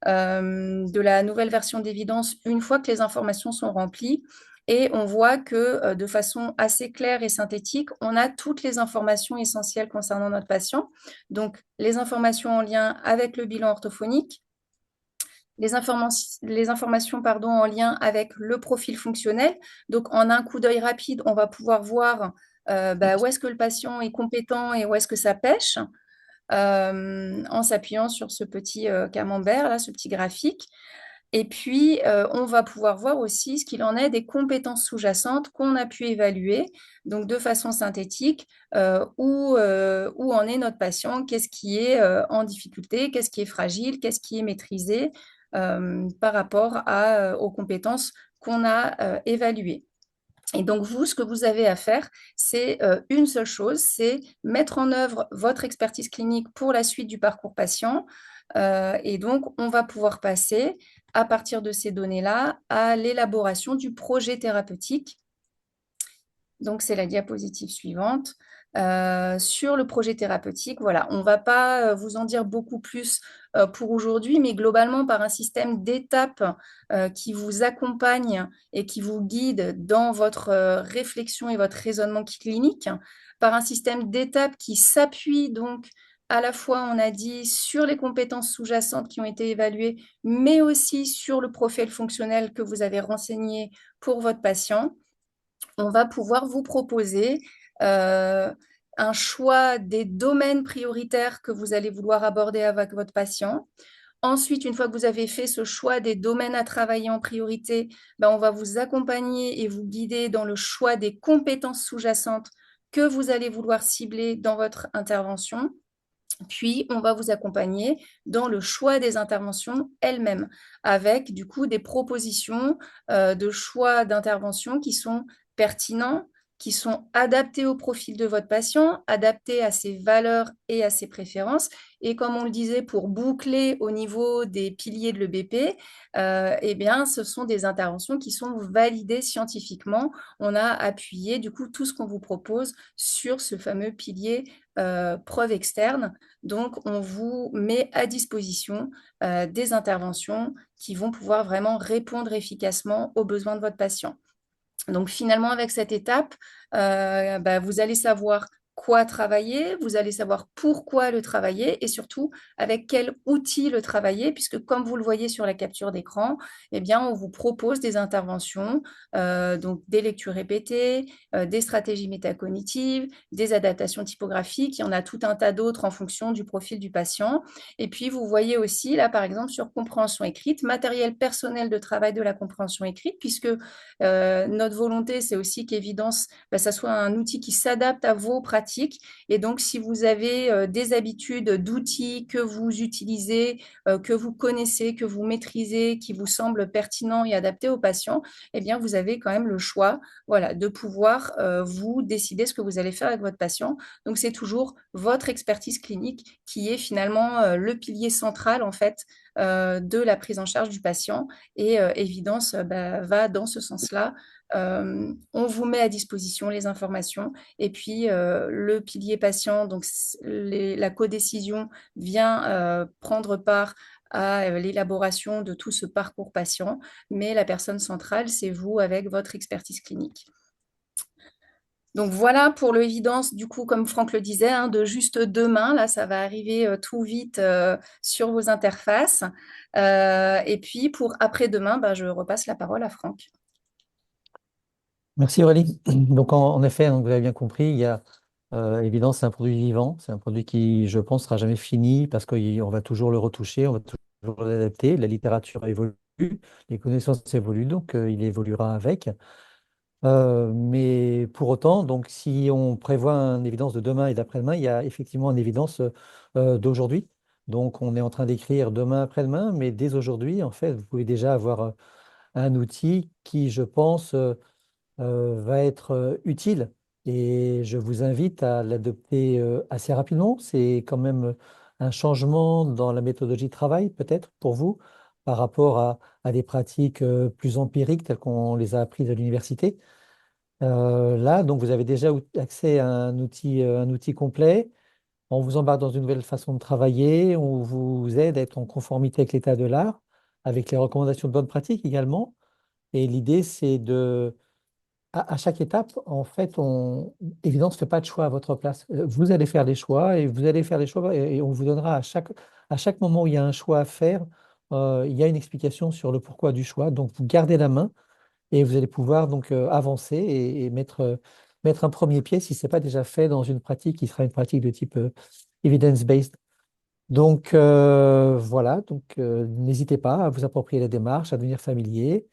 de la nouvelle version d'Évidence une fois que les informations sont remplies. Et on voit que de façon assez claire et synthétique, on a toutes les informations essentielles concernant notre patient. Donc, les informations en lien avec le bilan orthophonique, les informations en lien avec le profil fonctionnel. Donc, en un coup d'œil rapide, on va pouvoir voir où est-ce que le patient est compétent et où est-ce que ça pêche, en s'appuyant sur ce petit camembert, là, ce petit graphique. Et puis, on va pouvoir voir aussi ce qu'il en est des compétences sous-jacentes qu'on a pu évaluer, donc de façon synthétique, où en est notre patient, qu'est-ce qui est en difficulté, qu'est-ce qui est fragile, qu'est-ce qui est maîtrisé par rapport aux compétences qu'on a évaluées. Et donc, vous, ce que vous avez à faire, c'est une seule chose, c'est mettre en œuvre votre expertise clinique pour la suite du parcours patient. Et donc, on va pouvoir passer, à partir de ces données-là, à l'élaboration du projet thérapeutique. Donc, c'est la diapositive suivante. Sur le projet thérapeutique, voilà, on ne va pas vous en dire beaucoup plus pour aujourd'hui, mais globalement, par un système d'étapes qui vous accompagne et qui vous guide dans votre réflexion et votre raisonnement clinique, par un système d'étapes qui s'appuie donc à la fois, on a dit, sur les compétences sous-jacentes qui ont été évaluées, mais aussi sur le profil fonctionnel que vous avez renseigné pour votre patient. On va pouvoir vous proposer un choix des domaines prioritaires que vous allez vouloir aborder avec votre patient. Ensuite, une fois que vous avez fait ce choix des domaines à travailler en priorité, ben, on va vous accompagner et vous guider dans le choix des compétences sous-jacentes que vous allez vouloir cibler dans votre intervention. Puis, on va vous accompagner dans le choix des interventions elles-mêmes, avec du coup des propositions de choix d'intervention qui sont pertinents, qui sont adaptés au profil de votre patient, adaptés à ses valeurs et à ses préférences. Et comme on le disait, pour boucler au niveau des piliers de l'EBP, eh bien, ce sont des interventions qui sont validées scientifiquement. On a appuyé du coup tout ce qu'on vous propose sur ce fameux pilier preuve externe. Donc, on vous met à disposition des interventions qui vont pouvoir vraiment répondre efficacement aux besoins de votre patient. Donc, finalement, avec cette étape, vous allez savoir quoi travailler, vous allez savoir pourquoi le travailler et surtout avec quel outil le travailler, puisque comme vous le voyez sur la capture d'écran, eh bien, on vous propose des interventions, donc des lectures répétées, des stratégies métacognitives, des adaptations typographiques. Il y en a tout un tas d'autres en fonction du profil du patient. Et puis, vous voyez aussi, là, par exemple, sur compréhension écrite, matériel personnel de travail de la compréhension écrite, puisque notre volonté, c'est aussi qu'Evidence, ça soit un outil qui s'adapte à vos pratiques. Et donc, si vous avez des habitudes d'outils que vous utilisez, que vous connaissez, que vous maîtrisez, qui vous semblent pertinents et adaptés aux patients, eh bien, vous avez quand même le choix, voilà, de pouvoir vous décider ce que vous allez faire avec votre patient. Donc, c'est toujours votre expertise clinique qui est finalement le pilier central, en fait, de la prise en charge du patient. Et Evidence va dans ce sens-là. On vous met à disposition les informations et puis le pilier patient, donc la codécision vient prendre part à l'élaboration de tout ce parcours patient, mais la personne centrale, c'est vous avec votre expertise clinique. Donc voilà pour le Evidence, du coup, comme Franck le disait, hein, de juste demain, là, ça va arriver tout vite sur vos interfaces. Et puis pour après-demain, je repasse la parole à Franck. Merci Aurélie. Donc en effet, donc, vous avez bien compris, il y a Évidence, c'est un produit vivant, c'est un produit qui, je pense, sera jamais fini parce qu'on va toujours le retoucher, on va toujours l'adapter. La littérature évolue, les connaissances évoluent, donc il évoluera avec. Mais pour autant, donc si on prévoit une évidence de demain et d'après-demain, il y a effectivement une évidence d'aujourd'hui. Donc on est en train d'écrire demain, après-demain, mais dès aujourd'hui, en fait, vous pouvez déjà avoir un outil qui, je pense, va être utile et je vous invite à l'adopter assez rapidement. C'est quand même un changement dans la méthodologie de travail, peut-être pour vous, par rapport à des pratiques plus empiriques telles qu'on les a apprises à l'université. Là, donc, vous avez déjà accès à un outil complet. On vous embarque dans une nouvelle façon de travailler. On vous aide à être en conformité avec l'état de l'art, avec les recommandations de bonne pratique également. Et l'idée, c'est à chaque étape, en fait, Évidence ne fait pas de choix à votre place. Vous allez faire les choix et vous allez faire les choix et on vous donnera à chaque moment où il y a un choix à faire, il y a une explication sur le pourquoi du choix. Donc, vous gardez la main et vous allez pouvoir donc avancer et mettre un premier pied si ce n'est pas déjà fait dans une pratique qui sera une pratique de type evidence-based. Donc voilà, donc n'hésitez pas à vous approprier la démarche, à devenir familier,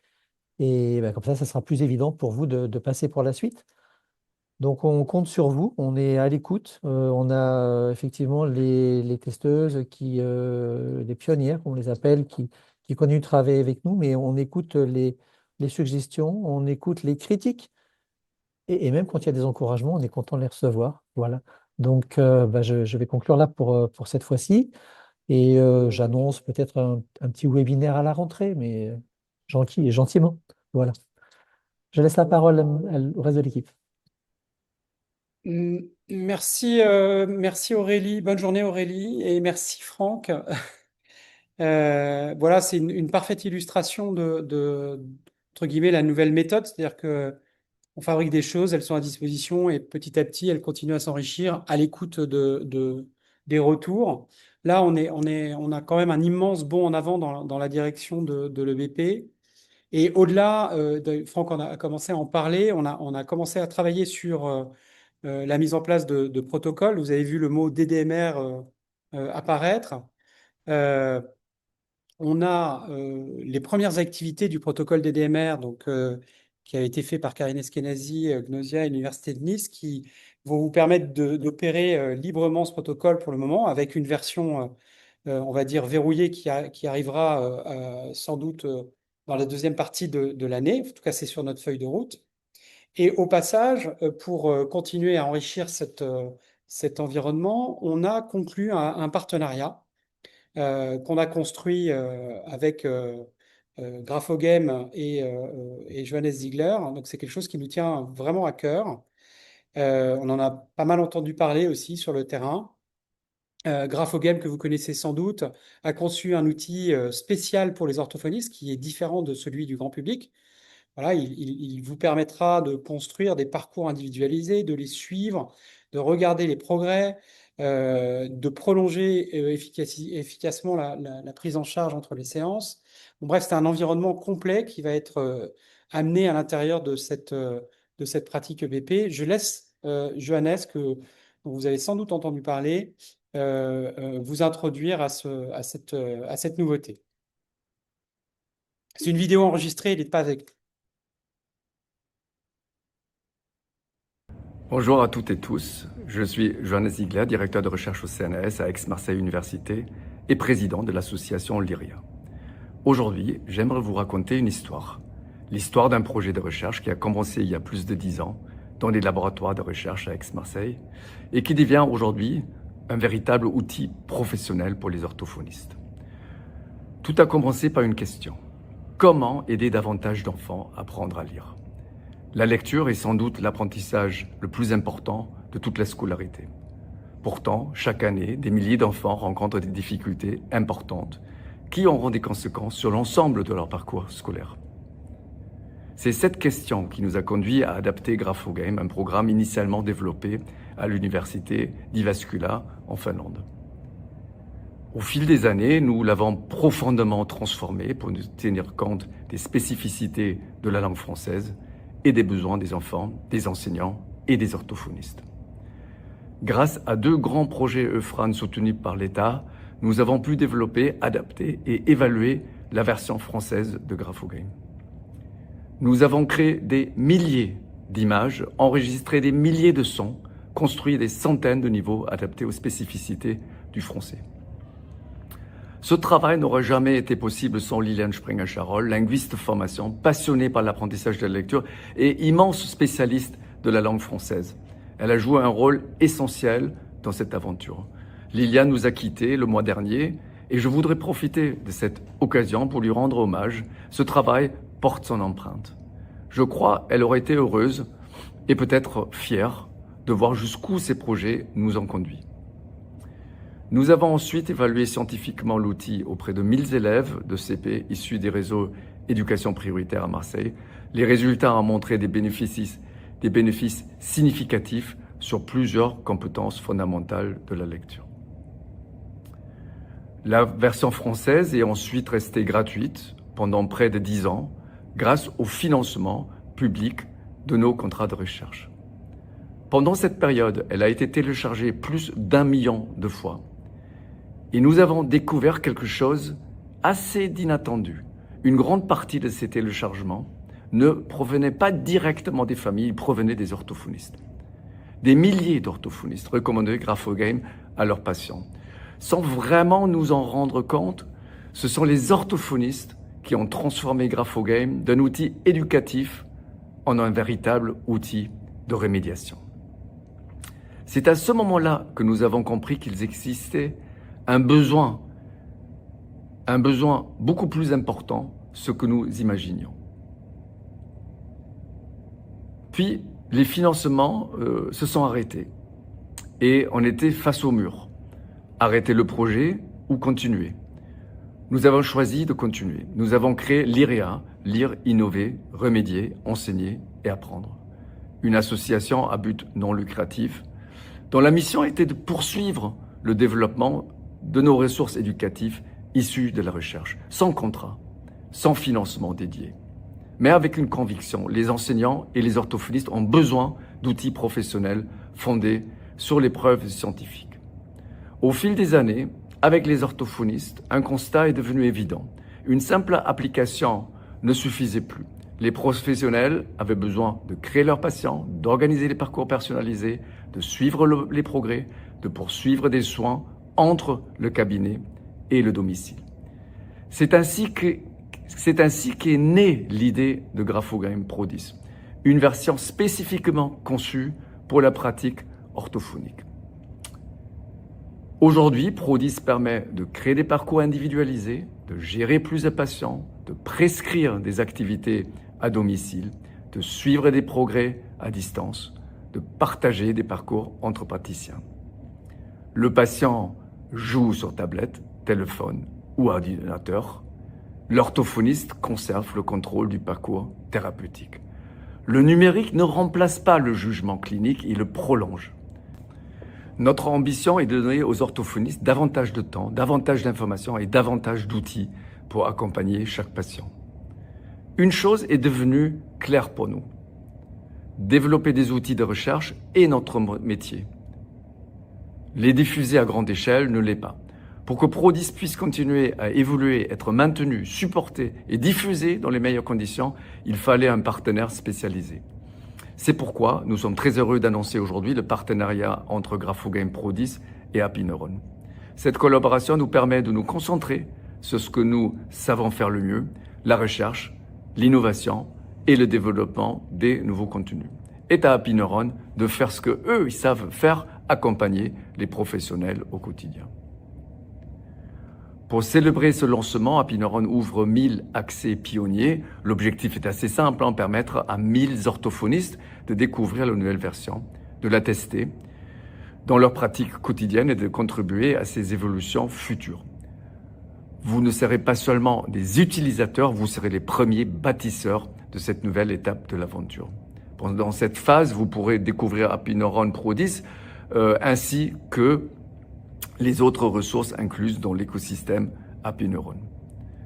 et ben, comme ça sera plus évident pour vous de passer pour la suite. Donc on compte sur vous, on est à l'écoute. On a effectivement les testeuses les pionnières, on les appelle, qui continuent de travailler avec nous, mais on écoute les suggestions, on écoute les critiques, et même quand il y a des encouragements, on est content de les recevoir. Voilà. Donc bah, je vais conclure là pour cette fois-ci, et j'annonce peut-être un petit webinaire à la rentrée, mais gentiment. Voilà. Je laisse la parole au reste de l'équipe. Merci, merci Aurélie. Bonne journée Aurélie et merci Franck. Voilà, c'est une parfaite illustration entre guillemets, la nouvelle méthode, c'est-à-dire que on fabrique des choses, elles sont à disposition et petit à petit, elles continuent à s'enrichir à l'écoute des retours. Là, on a quand même un immense bond en avant dans la direction de l'EBP. Et au-delà, Franck a commencé à en parler, on a commencé à travailler sur la mise en place de protocoles. Vous avez vu le mot DDMR apparaître. Euh, on a les premières activités du protocole DDMR, qui a été fait par Karine Eskenazi, Gnosia et l'Université de Nice, qui vont vous permettre d'opérer librement ce protocole pour le moment, avec une version, on va dire, verrouillée qui arrivera sans doute dans la deuxième partie de l'année. En tout cas, c'est sur notre feuille de route. Et au passage, pour continuer à enrichir cet environnement, on a conclu un partenariat qu'on a construit avec Graphogame et Johannes Ziegler. Donc, c'est quelque chose qui nous tient vraiment à cœur. On en a pas mal entendu parler aussi sur le terrain. Graphogame, que vous connaissez sans doute, a conçu un outil spécial pour les orthophonistes qui est différent de celui du grand public. Voilà, il vous permettra de construire des parcours individualisés, de les suivre, de regarder les progrès, de prolonger efficacement la prise en charge entre les séances. Bon, bref, c'est un environnement complet qui va être amené à l'intérieur de cette pratique EBP. Je laisse Johannes, dont vous avez sans doute entendu parler, vous introduire à cette nouveauté. C'est une vidéo enregistrée, il n'est pas avec. Bonjour à toutes et tous, je suis Johannes Ziegler, directeur de recherche au CNRS à Aix-Marseille Université et président de l'association Lyria. Aujourd'hui, j'aimerais vous raconter une histoire. L'histoire d'un projet de recherche qui a commencé il y a plus de 10 ans dans les laboratoires de recherche à Aix-Marseille et qui devient aujourd'hui un véritable outil professionnel pour les orthophonistes. Tout a commencé par une question. Comment aider davantage d'enfants à apprendre à lire ? La lecture est sans doute l'apprentissage le plus important de toute la scolarité. Pourtant, chaque année, des milliers d'enfants rencontrent des difficultés importantes qui auront des conséquences sur l'ensemble de leur parcours scolaire. C'est cette question qui nous a conduit à adapter Graphogame, un programme initialement développé à l'université d'Jyväskylä en Finlande. Au fil des années, nous l'avons profondément transformé pour nous tenir compte des spécificités de la langue française et des besoins des enfants, des enseignants et des orthophonistes. Grâce à 2 grands projets EUFRAN soutenus par l'État, nous avons pu développer, adapter et évaluer la version française de Graphogame. Nous avons créé des milliers d'images, enregistré des milliers de sons, construit des centaines de niveaux adaptés aux spécificités du français. Ce travail n'aurait jamais été possible sans Liliane Springer-Charol, linguiste de formation, passionnée par l'apprentissage de la lecture et immense spécialiste de la langue française. Elle a joué un rôle essentiel dans cette aventure. Liliane nous a quittés le mois dernier et je voudrais profiter de cette occasion pour lui rendre hommage. Ce travail porte son empreinte. Je crois qu'elle aurait été heureuse et peut-être fière de voir jusqu'où ces projets nous ont conduits. Nous avons ensuite évalué scientifiquement l'outil auprès de 1000 élèves de CP issus des réseaux éducation prioritaire à Marseille. Les résultats ont montré des bénéfices significatifs sur plusieurs compétences fondamentales de la lecture. La version française est ensuite restée gratuite pendant près de 10 ans grâce au financement public de nos contrats de recherche. Pendant cette période, elle a été téléchargée plus d'1 million de fois. Et nous avons découvert quelque chose assez d'inattendu. Une grande partie de ces téléchargements ne provenaient pas directement des familles, ils provenaient des orthophonistes. Des milliers d'orthophonistes recommandaient Graphogame à leurs patients. Sans vraiment nous en rendre compte, ce sont les orthophonistes qui ont transformé Graphogame d'un outil éducatif en un véritable outil de remédiation. C'est à ce moment-là que nous avons compris qu'il existait un besoin beaucoup plus important que ce que nous imaginions. Puis, les financements se sont arrêtés et on était face au mur. Arrêter le projet ou continuer. Nous avons choisi de continuer. Nous avons créé l'IREA, Lire, Innover, Remédier, Enseigner et Apprendre. Une association à but non lucratif dont la mission était de poursuivre le développement de nos ressources éducatives issues de la recherche, sans contrat, sans financement dédié. Mais avec une conviction, les enseignants et les orthophonistes ont besoin d'outils professionnels fondés sur les preuves scientifiques. Au fil des années, avec les orthophonistes, un constat est devenu évident. Une simple application ne suffisait plus. Les professionnels avaient besoin de créer leurs patients, d'organiser les parcours personnalisés, de suivre les progrès, de poursuivre des soins entre le cabinet et le domicile. C'est ainsi qu'est née l'idée de Graphogame Pro 10, une version spécifiquement conçue pour la pratique orthophonique. Aujourd'hui, Pro 10 permet de créer des parcours individualisés, de gérer plus de patients, de prescrire des activités à domicile, de suivre des progrès à distance, de partager des parcours entre praticiens. Le patient joue sur tablette, téléphone ou ordinateur. L'orthophoniste conserve le contrôle du parcours thérapeutique. Le numérique ne remplace pas le jugement clinique, il le prolonge. Notre ambition est de donner aux orthophonistes davantage de temps, davantage d'informations et davantage d'outils pour accompagner chaque patient. Une chose est devenue claire pour nous. Développer des outils de recherche est notre métier. Les diffuser à grande échelle ne l'est pas. Pour que Pro 10 puisse continuer à évoluer, être maintenu, supporté et diffusé dans les meilleures conditions, il fallait un partenaire spécialisé. C'est pourquoi nous sommes très heureux d'annoncer aujourd'hui le partenariat entre Graphogame Pro 10 et Happy-Neuron. Cette collaboration nous permet de nous concentrer sur ce que nous savons faire le mieux, la recherche, l'innovation et le développement des nouveaux contenus. Et à Happy-Neuron de faire ce que eux ils savent faire, accompagner les professionnels au quotidien. Pour célébrer ce lancement, Happy-Neuron ouvre 1000 accès pionniers. L'objectif est assez simple, permettre à 1000 orthophonistes de découvrir la nouvelle version, de la tester dans leur pratique quotidienne et de contribuer à ces évolutions futures. Vous ne serez pas seulement des utilisateurs, vous serez les premiers bâtisseurs de cette nouvelle étape de l'aventure. Pendant cette phase, vous pourrez découvrir Happy-Neuron Pro 10 ainsi que les autres ressources incluses dans l'écosystème Happy-Neuron.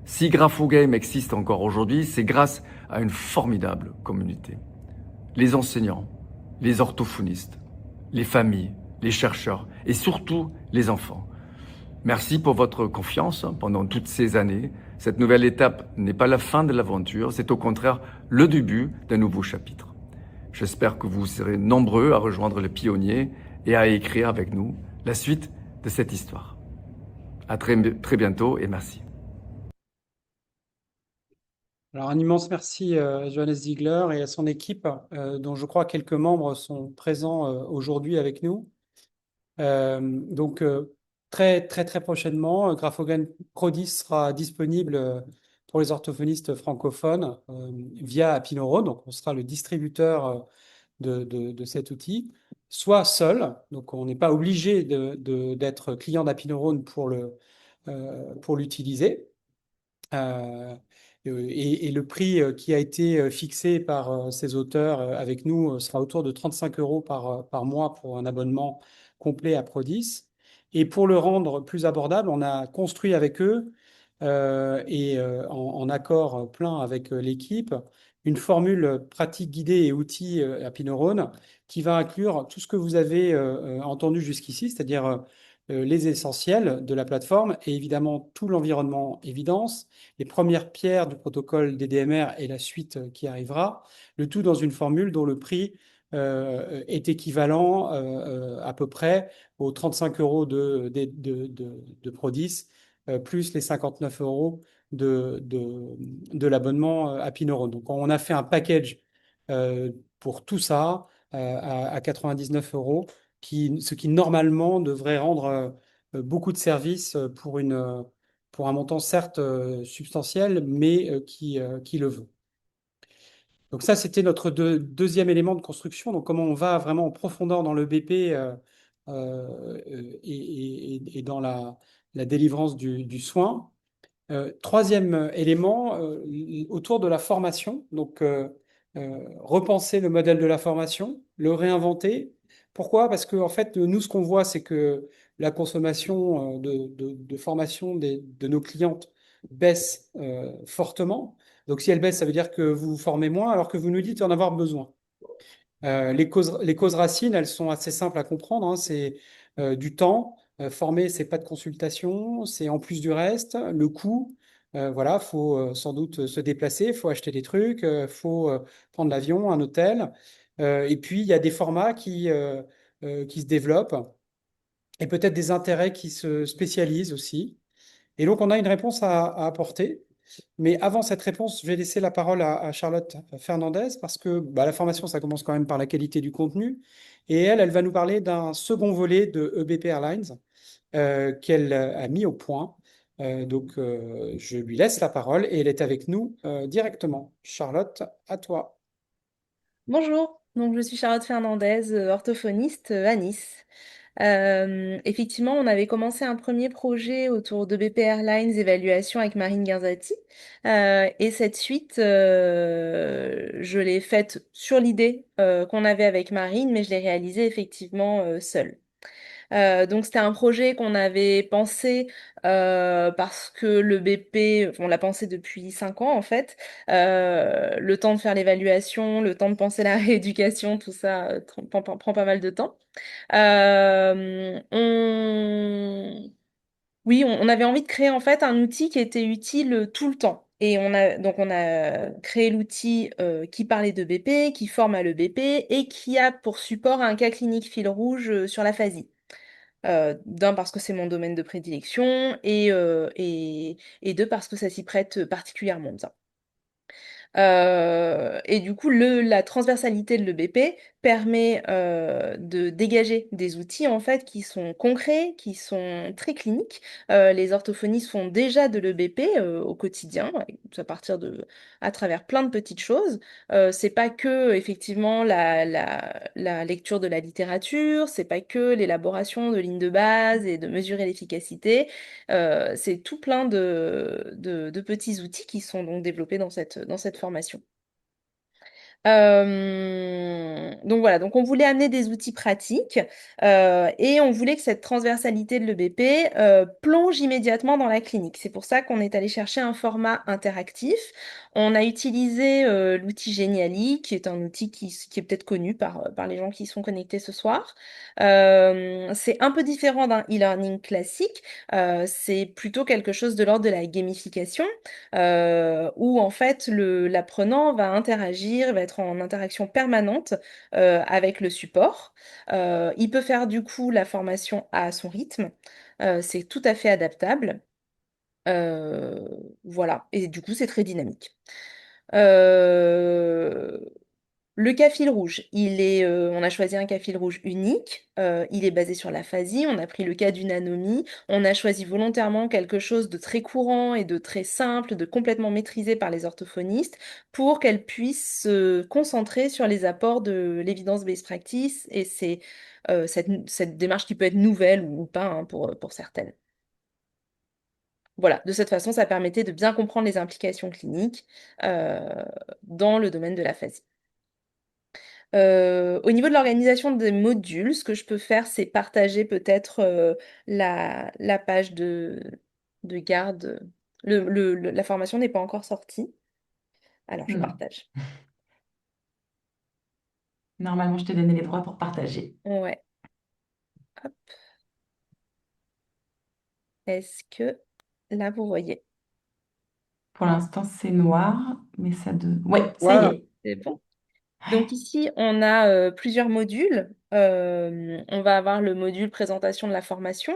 Si Graphogame existe encore aujourd'hui, c'est grâce à une formidable communauté. Les enseignants, les orthophonistes, les familles, les chercheurs et surtout les enfants. Merci pour votre confiance pendant toutes ces années. Cette nouvelle étape n'est pas la fin de l'aventure, c'est au contraire le début d'un nouveau chapitre. J'espère que vous serez nombreux à rejoindre les pionniers et à écrire avec nous la suite de cette histoire. À très bientôt et merci. Alors, un immense merci à Johannes Ziegler et à son équipe, dont je crois quelques membres sont présents aujourd'hui avec nous. Très prochainement, Graphogame Pro 10 sera disponible pour les orthophonistes francophones via Happy-Neuron. Donc, on sera le distributeur de cet outil, soit seul, donc on n'est pas obligé d'être client d'Happy-Neuron pour l'utiliser. Et le prix qui a été fixé par ces auteurs avec nous sera autour de 35 € par mois pour un abonnement complet à Pro 10. Et pour le rendre plus abordable, on a construit avec eux en accord plein avec l'équipe, une formule pratique guidée et outils Happy-Neuron qui va inclure tout ce que vous avez entendu jusqu'ici, c'est-à-dire les essentiels de la plateforme et évidemment tout l'environnement évidence, les premières pierres du protocole DDMR et la suite qui arrivera, le tout dans une formule dont le prix est équivalent à peu près aux 35 euros de Prodis, plus les 59 euros de l'abonnement Happy Neurone. Donc on a fait un package pour tout ça à 99 euros, ce qui normalement devrait rendre beaucoup de services pour un montant certes substantiel, mais qui le veut. Donc ça, c'était notre deuxième élément de construction. Donc comment on va vraiment en profondeur dans le BP et dans la délivrance du soin. Troisième élément, autour de la formation. Donc repenser le modèle de la formation, le réinventer. Pourquoi? Parce que en fait, nous, ce qu'on voit, c'est que la consommation de formation de nos clientes baisse fortement. Donc si elle baisse, ça veut dire que vous vous formez moins, alors que vous nous dites en avoir besoin. Les causes racines, elles sont assez simples à comprendre, hein. C'est du temps. Former, c'est pas de consultation, c'est en plus du reste. Le coût, voilà, faut sans doute se déplacer, faut acheter des trucs, faut prendre l'avion, un hôtel. Et puis, il y a des formats qui se développent et peut-être des intérêts qui se spécialisent aussi. Et donc, on a une réponse à apporter. Mais avant cette réponse, je vais laisser la parole à Charlotte Fernandez parce que bah, la formation, ça commence quand même par la qualité du contenu. Et elle va nous parler d'un second volet de EBP Airlines qu'elle a mis au point. Je lui laisse la parole et elle est avec nous directement. Charlotte, à toi. Bonjour, donc je suis Charlotte Fernandez, orthophoniste à Nice. Effectivement, on avait commencé un premier projet autour de BP Airlines Évaluation avec Marine Garzati. Et cette suite, je l'ai faite sur l'idée qu'on avait avec Marine, mais je l'ai réalisée effectivement seule. Donc c'était un projet qu'on avait pensé parce que le BP, on l'a pensé depuis 5 ans en fait. Le temps de faire l'évaluation, le temps de penser la rééducation, tout ça prend pas mal de temps. Oui, on avait envie de créer en fait un outil qui était utile tout le temps. Et on a créé l'outil qui parlait de BP, qui forme à l'EBP et qui a pour support un cas clinique fil rouge sur la phasie. D'un, parce que c'est mon domaine de prédilection, et deux, parce que ça s'y prête particulièrement bien. Et du coup, la transversalité de l'EBP permet de dégager des outils en fait qui sont concrets, qui sont très cliniques. Les orthophonistes font déjà de l'EBP au quotidien, à travers plein de petites choses. C'est pas que effectivement la lecture de la littérature, c'est pas que l'élaboration de lignes de base et de mesurer l'efficacité. C'est tout plein de petits outils qui sont donc développés dans cette formation. Donc voilà, donc on voulait amener des outils pratiques et on voulait que cette transversalité de l'EBP plonge immédiatement dans la clinique. C'est pour ça qu'on est allé chercher un format interactif. On a utilisé l'outil Geniali, qui est un outil qui est peut-être connu par les gens qui sont connectés ce soir. C'est un peu différent d'un e-learning classique. C'est plutôt quelque chose de l'ordre de la gamification, où en fait l'apprenant va interagir, va être en interaction permanente avec le support. Il peut faire du coup la formation à son rythme. C'est tout à fait adaptable. Voilà, et du coup c'est très dynamique. Euh, le cas fil rouge, on a choisi un cas fil rouge unique, il est basé sur l'aphasie, on a pris le cas d'une anomie, on a choisi volontairement quelque chose de très courant et de très simple, de complètement maîtrisé par les orthophonistes, pour qu'elles puissent se concentrer sur les apports de l'évidence-based practice, et c'est cette démarche qui peut être nouvelle ou pas hein, pour certaines. Voilà, de cette façon, ça permettait de bien comprendre les implications cliniques dans le domaine de l'aphasie. Au niveau de l'organisation des modules, ce que je peux faire, c'est partager peut-être la page de garde. La formation n'est pas encore sortie. Alors, je Non. partage. Normalement, je t'ai donné les droits pour partager. Ouais. Hop. Est-ce que là, vous voyez? Pour l'instant, c'est noir, mais ça de... Ouais, ça y Voilà. est. C'est bon. Donc ici, on a plusieurs modules. On va avoir le module présentation de la formation,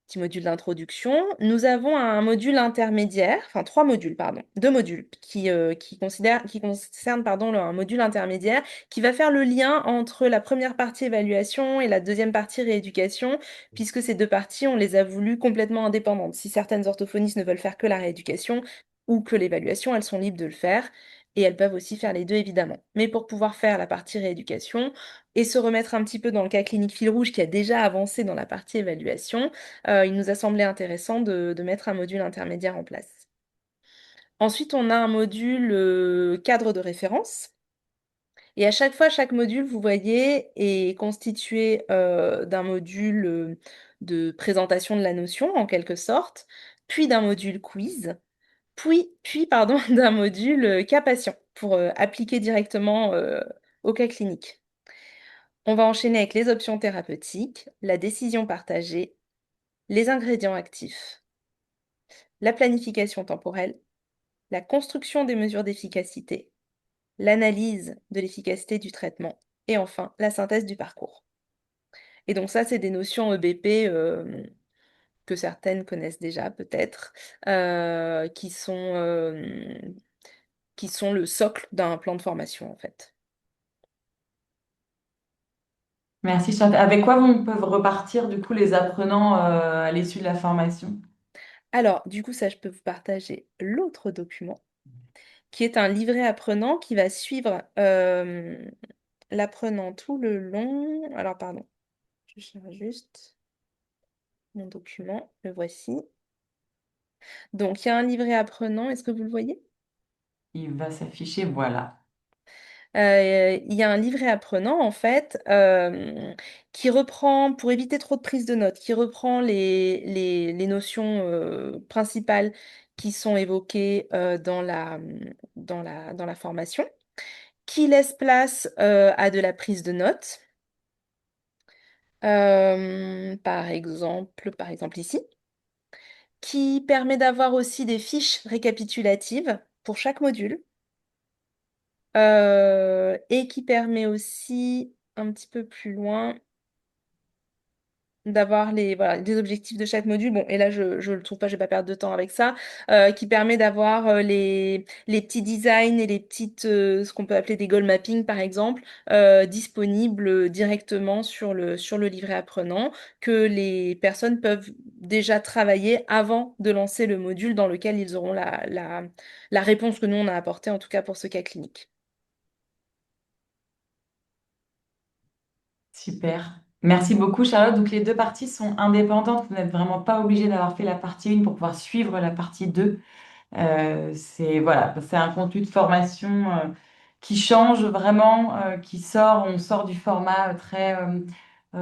petit module d'introduction. Nous avons un module intermédiaire, enfin trois modules, pardon, deux modules qui concernent pardon, un module intermédiaire qui va faire le lien entre la première partie évaluation et la deuxième partie rééducation, puisque ces deux parties, on les a voulues complètement indépendantes. Si certaines orthophonistes ne veulent faire que la rééducation ou que l'évaluation, elles sont libres de le faire. Et elles peuvent aussi faire les deux, évidemment. Mais pour pouvoir faire la partie rééducation et se remettre un petit peu dans le cas clinique fil rouge qui a déjà avancé dans la partie évaluation, il nous a semblé intéressant de mettre un module intermédiaire en place. Ensuite, on a un module cadre de référence. Et à chaque fois, chaque module, vous voyez, est constitué d'un module de présentation de la notion, en quelque sorte, puis d'un module quiz, puis pardon, d'un module cas patient, pour appliquer directement au cas clinique. On va enchaîner avec les options thérapeutiques, la décision partagée, les ingrédients actifs, la planification temporelle, la construction des mesures d'efficacité, l'analyse de l'efficacité du traitement et enfin la synthèse du parcours. Et donc ça, c'est des notions EBP que certaines connaissent déjà peut-être, qui sont le socle d'un plan de formation en fait. Merci, Charlotte. Avec quoi vont peuvent repartir du coup les apprenants à l'issue de la formation? Alors, du coup, ça, je peux vous partager l'autre document, qui est un livret apprenant qui va suivre l'apprenant tout le long. Alors, pardon, je cherche juste mon document, le voici. Donc, il y a un livret apprenant, est-ce que vous le voyez? Il va s'afficher, voilà. Il y a un livret apprenant, en fait, qui reprend, pour éviter trop de prise de notes, qui reprend les notions principales qui sont évoquées dans la formation, qui laisse place à de la prise de notes. Par exemple ici, qui permet d'avoir aussi des fiches récapitulatives pour chaque module, et qui permet aussi un petit peu plus loin d'avoir voilà, des objectifs de chaque module. Bon, et là, je le trouve pas, je vais pas perdre de temps avec ça, qui permet d'avoir les petits designs et les petites, ce qu'on peut appeler des goal mapping, par exemple, disponibles directement sur le livret apprenant, que les personnes peuvent déjà travailler avant de lancer le module dans lequel ils auront la réponse que nous, on a apportée, en tout cas pour ce cas clinique. Super. Merci beaucoup, Charlotte. Donc, les deux parties sont indépendantes. Vous n'êtes vraiment pas obligé d'avoir fait la partie 1 pour pouvoir suivre la partie 2. C'est voilà, c'est un contenu de formation qui change vraiment, on sort du format très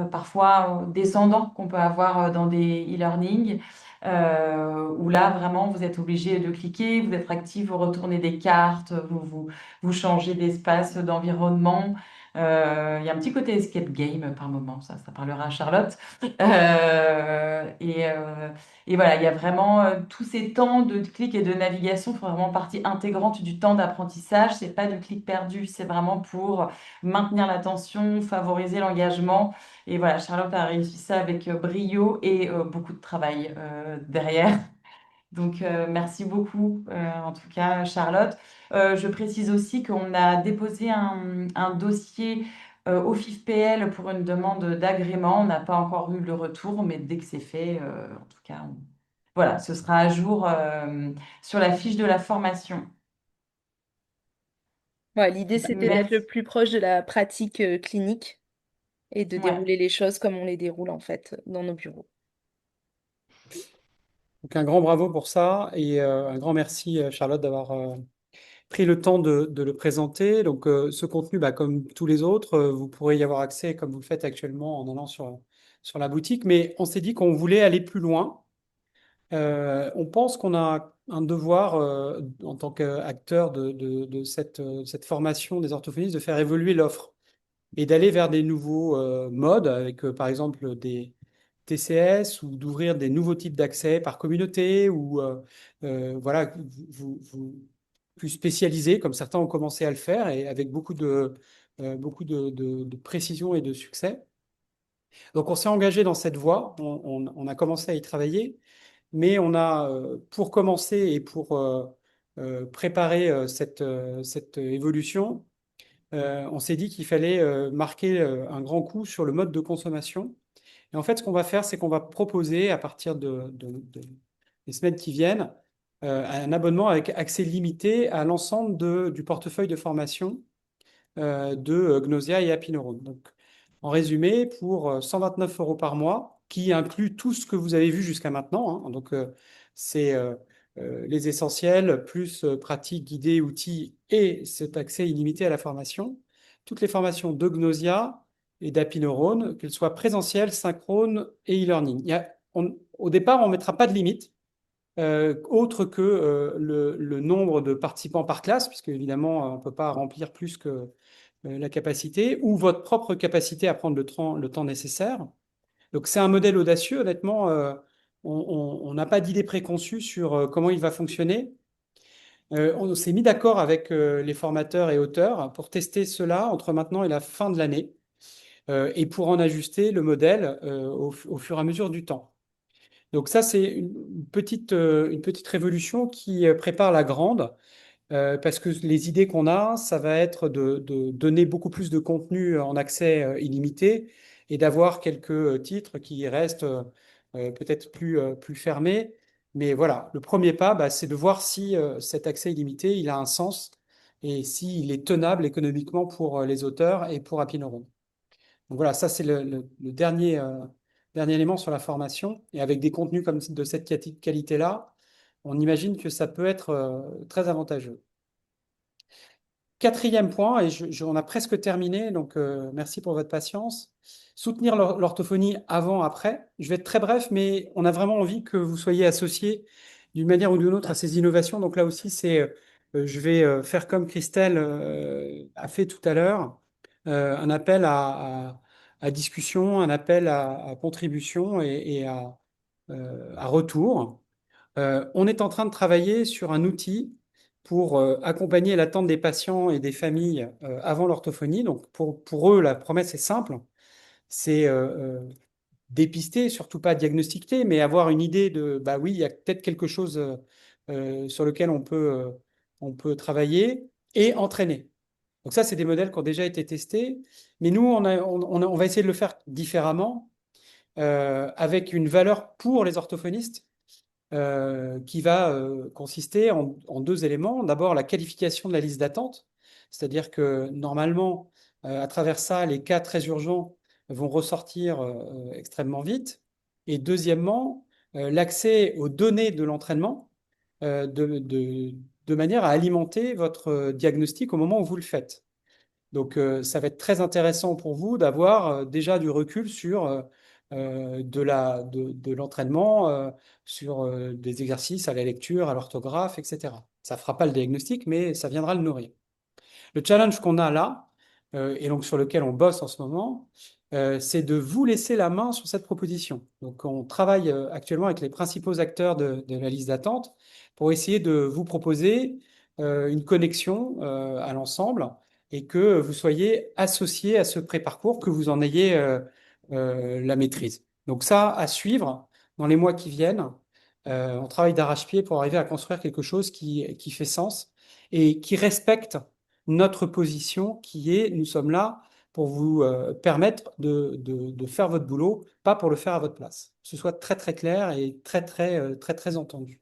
parfois descendant qu'on peut avoir dans des e-learning, où là vraiment vous êtes obligé de cliquer, vous êtes actif, vous retournez des cartes, vous changez d'espace, d'environnement. Il y a un petit côté escape game par moment, ça parlera à Charlotte. Et voilà, il y a vraiment tous ces temps de clic et de navigation font vraiment partie intégrante du temps d'apprentissage. C'est pas du clic perdu, c'est vraiment pour maintenir l'attention, favoriser l'engagement. Et voilà, Charlotte a réussi ça avec brio et beaucoup de travail derrière. Donc, merci beaucoup, en tout cas, Charlotte. Je précise aussi qu'on a déposé un dossier au FIFPL pour une demande d'agrément. On n'a pas encore eu le retour, mais dès que c'est fait, en tout cas, voilà, ce sera à jour sur la fiche de la formation. Ouais, l'idée, c'était d'être Merci. le plus proche de la pratique clinique et de Ouais. dérouler les choses comme on les déroule en fait dans nos bureaux. Donc un grand bravo pour ça et un grand merci Charlotte d'avoir pris le temps de le présenter. Donc ce contenu, bah, comme tous les autres, vous pourrez y avoir accès comme vous le faites actuellement en allant sur la boutique. Mais on s'est dit qu'on voulait aller plus loin. On pense qu'on a un devoir en tant qu'acteur de cette formation des orthophonistes de faire évoluer l'offre et d'aller vers des nouveaux modes avec par exemple TCS ou d'ouvrir des nouveaux types d'accès par communauté ou voilà, plus spécialisés, comme certains ont commencé à le faire et avec beaucoup de précision et de succès. Donc on s'est engagé dans cette voie, on a commencé à y travailler, mais on a, pour commencer et pour préparer cette évolution, on s'est dit qu'il fallait marquer un grand coup sur le mode de consommation. Et en fait, ce qu'on va faire, c'est qu'on va proposer à partir des semaines qui viennent un abonnement avec accès limité à l'ensemble du portefeuille de formation de Gnosia et Happy Neurone. Donc, en résumé, pour 129 € par mois, qui inclut tout ce que vous avez vu jusqu'à maintenant, hein. Donc, c'est les essentiels, plus pratiques, guidées, outils et cet accès illimité à la formation. Toutes les formations de Gnosia et d'Happy Neurone, qu'elles soient présentielles, synchrones et e-learning. Au départ, on ne mettra pas de limite. Autre que le nombre de participants par classe, puisque évidemment, on ne peut pas remplir plus que la capacité, ou votre propre capacité à prendre le temps nécessaire. Donc c'est un modèle audacieux, honnêtement, on n'a pas d'idée préconçue sur comment il va fonctionner. On s'est mis d'accord avec les formateurs et auteurs pour tester cela entre maintenant et la fin de l'année, et pour en ajuster le modèle au fur et à mesure du temps. Donc ça, c'est une petite révolution qui prépare la grande, parce que les idées qu'on a, ça va être de donner beaucoup plus de contenu en accès illimité et d'avoir quelques titres qui restent peut-être plus fermés. Mais voilà, le premier pas, bah, c'est de voir si cet accès illimité, il a un sens et s'il est tenable économiquement pour les auteurs et pour Happy Neurone. Donc voilà, ça c'est le dernier élément sur la formation. Et avec des contenus comme de cette qualité-là, on imagine que ça peut être très avantageux. Quatrième point, et on a presque terminé, donc merci pour votre patience. Soutenir l'orthophonie avant, après. Je vais être très bref, mais on a vraiment envie que vous soyez associés d'une manière ou d'une autre à ces innovations. Donc là aussi, je vais faire comme Christelle a fait tout à l'heure, un appel à discussion, un appel à contribution et à retour. On est en train de travailler sur un outil pour accompagner l'attente des patients et des familles avant l'orthophonie. Donc pour eux, la promesse est simple, c'est dépister, surtout pas diagnostiquer, mais avoir une idée de, bah oui, il y a peut-être quelque chose sur lequel on peut travailler et entraîner. Donc ça, c'est des modèles qui ont déjà été testés, mais nous, on va essayer de le faire différemment, avec une valeur pour les orthophonistes qui va consister en deux éléments. D'abord, la qualification de la liste d'attente, c'est-à-dire que normalement, à travers ça, les cas très urgents vont ressortir extrêmement vite. Et deuxièmement, l'accès aux données de l'entraînement de manière à alimenter votre diagnostic au moment où vous le faites. Donc, ça va être très intéressant pour vous d'avoir déjà du recul sur de l'entraînement, sur des exercices à la lecture, à l'orthographe, etc. Ça ne fera pas le diagnostic, mais ça viendra le nourrir. Le challenge qu'on a là, et donc sur lequel on bosse en ce moment, c'est de vous laisser la main sur cette proposition. Donc, on travaille actuellement avec les principaux acteurs de la liste d'attente pour essayer de vous proposer une connexion à l'ensemble et que vous soyez associé à ce pré-parcours, que vous en ayez la maîtrise. Donc ça, à suivre dans les mois qui viennent. On travaille d'arrache-pied pour arriver à construire quelque chose qui fait sens et qui respecte notre position qui est, nous sommes là pour vous permettre de faire votre boulot, pas pour le faire à votre place. Que ce soit très très clair et très entendu.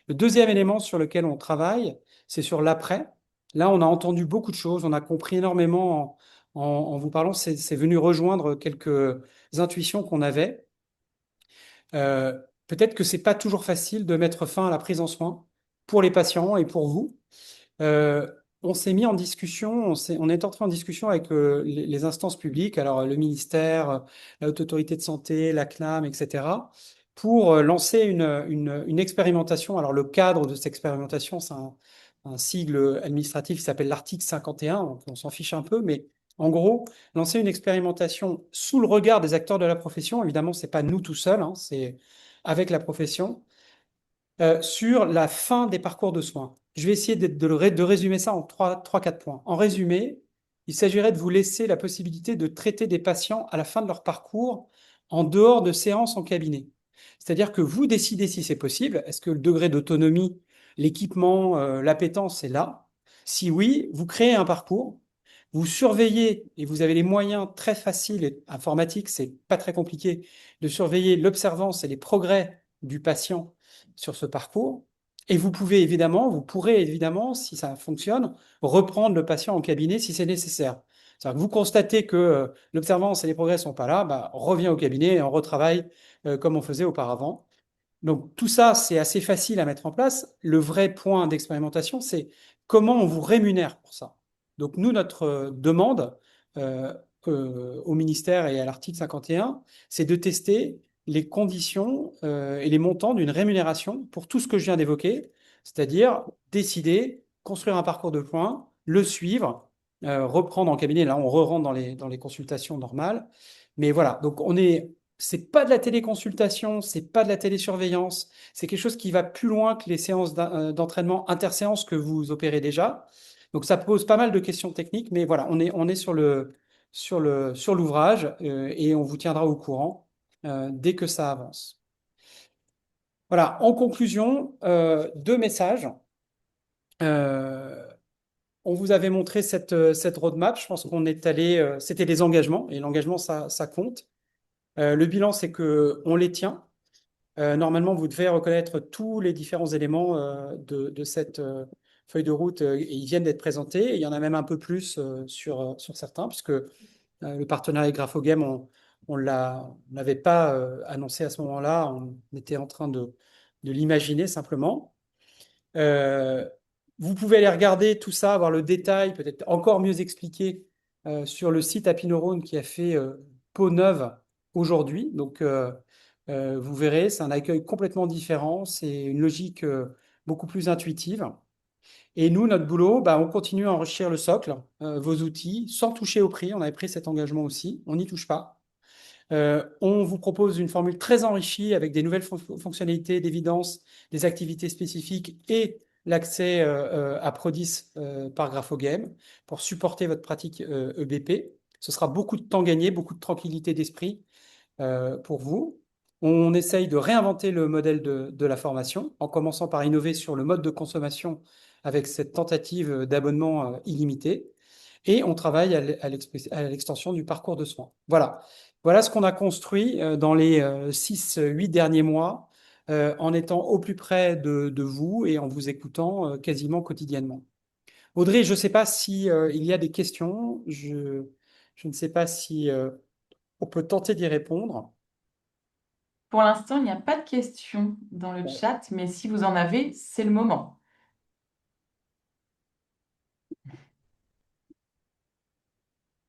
Le deuxième élément sur lequel on travaille, c'est sur l'après. Là, on a entendu beaucoup de choses, on a compris énormément en vous parlant, c'est venu rejoindre quelques intuitions qu'on avait. Peut-être que c'est pas toujours facile de mettre fin à la prise en soin pour les patients et pour vous. On s'est mis en discussion, on est entré en discussion avec les instances publiques, alors le ministère, la Haute Autorité de Santé, la CNAM, etc., pour lancer une expérimentation. Alors le cadre de cette expérimentation, c'est un sigle administratif qui s'appelle l'article 51, donc on s'en fiche un peu, mais En gros, lancer une expérimentation sous le regard des acteurs de la profession, évidemment, c'est pas nous tout seuls, hein, c'est avec la profession, sur la fin des parcours de soins. Je vais essayer de résumer ça en 3-4 points. En résumé, il s'agirait de vous laisser la possibilité de traiter des patients à la fin de leur parcours en dehors de séances en cabinet. C'est-à-dire que vous décidez si c'est possible. Est-ce que le degré d'autonomie, l'équipement, l'appétence est là? Si oui, vous créez un parcours, vous surveillez et vous avez les moyens très faciles et informatiques, c'est pas très compliqué, de surveiller l'observance et les progrès du patient sur ce parcours. Et vous pourrez évidemment, si ça fonctionne, reprendre le patient en cabinet si c'est nécessaire. C'est-à-dire que vous constatez que l'observance et les progrès sont pas là, bah, on revient au cabinet et on retravaille comme on faisait auparavant. Donc tout ça, c'est assez facile à mettre en place. Le vrai point d'expérimentation, c'est comment on vous rémunère pour ça. Donc nous, notre demande euh, au ministère et à l'article 51, c'est de tester les conditions et les montants d'une rémunération pour tout ce que je viens d'évoquer, c'est-à-dire décider, construire un parcours de points, le suivre, reprendre en cabinet. Là, on re-rentre dans les consultations normales. Mais voilà, donc c'est pas de la téléconsultation, c'est pas de la télésurveillance, c'est quelque chose qui va plus loin que les séances d'entraînement interséances que vous opérez déjà. Donc ça pose pas mal de questions techniques, mais voilà, on est sur l'ouvrage et on vous tiendra au courant dès que ça avance. Voilà, en conclusion, 2 messages. On vous avait montré cette roadmap, je pense qu'on est allé, c'était les engagements, et l'engagement, ça compte. Le bilan, c'est qu'on les tient. Normalement, vous devez reconnaître tous les différents éléments de cette feuille de route et ils viennent d'être présentés. Il y en a même un peu plus sur certains, puisque le partenariat avec Graphogame, on l'avait pas annoncé à ce moment-là. On était en train de l'imaginer simplement. Vous pouvez aller regarder tout ça, avoir le détail, peut-être encore mieux expliqué sur le site Happy Neurone qui a fait peau neuve aujourd'hui. Donc, vous verrez, c'est un accueil complètement différent, c'est une logique beaucoup plus intuitive. Et nous, notre boulot, bah, on continue à enrichir le socle, vos outils, sans toucher au prix. On avait pris cet engagement aussi, on n'y touche pas. On vous propose une formule très enrichie avec des nouvelles fonctionnalités d'évidence, des activités spécifiques et l'accès à Prodis par Graphogame pour supporter votre pratique EBP. Ce sera beaucoup de temps gagné, beaucoup de tranquillité d'esprit pour vous. On essaye de réinventer le modèle de la formation en commençant par innover sur le mode de consommation avec cette tentative d'abonnement illimité. Et on travaille à l'extension du parcours de soins. Voilà. Voilà ce qu'on a construit dans les 6-8 derniers mois en étant au plus près de vous et en vous écoutant quasiment quotidiennement. Audrey, je ne sais pas si il y a des questions. Je ne sais pas si on peut tenter d'y répondre. Pour l'instant, il n'y a pas de questions dans le chat, mais si vous en avez, c'est le moment.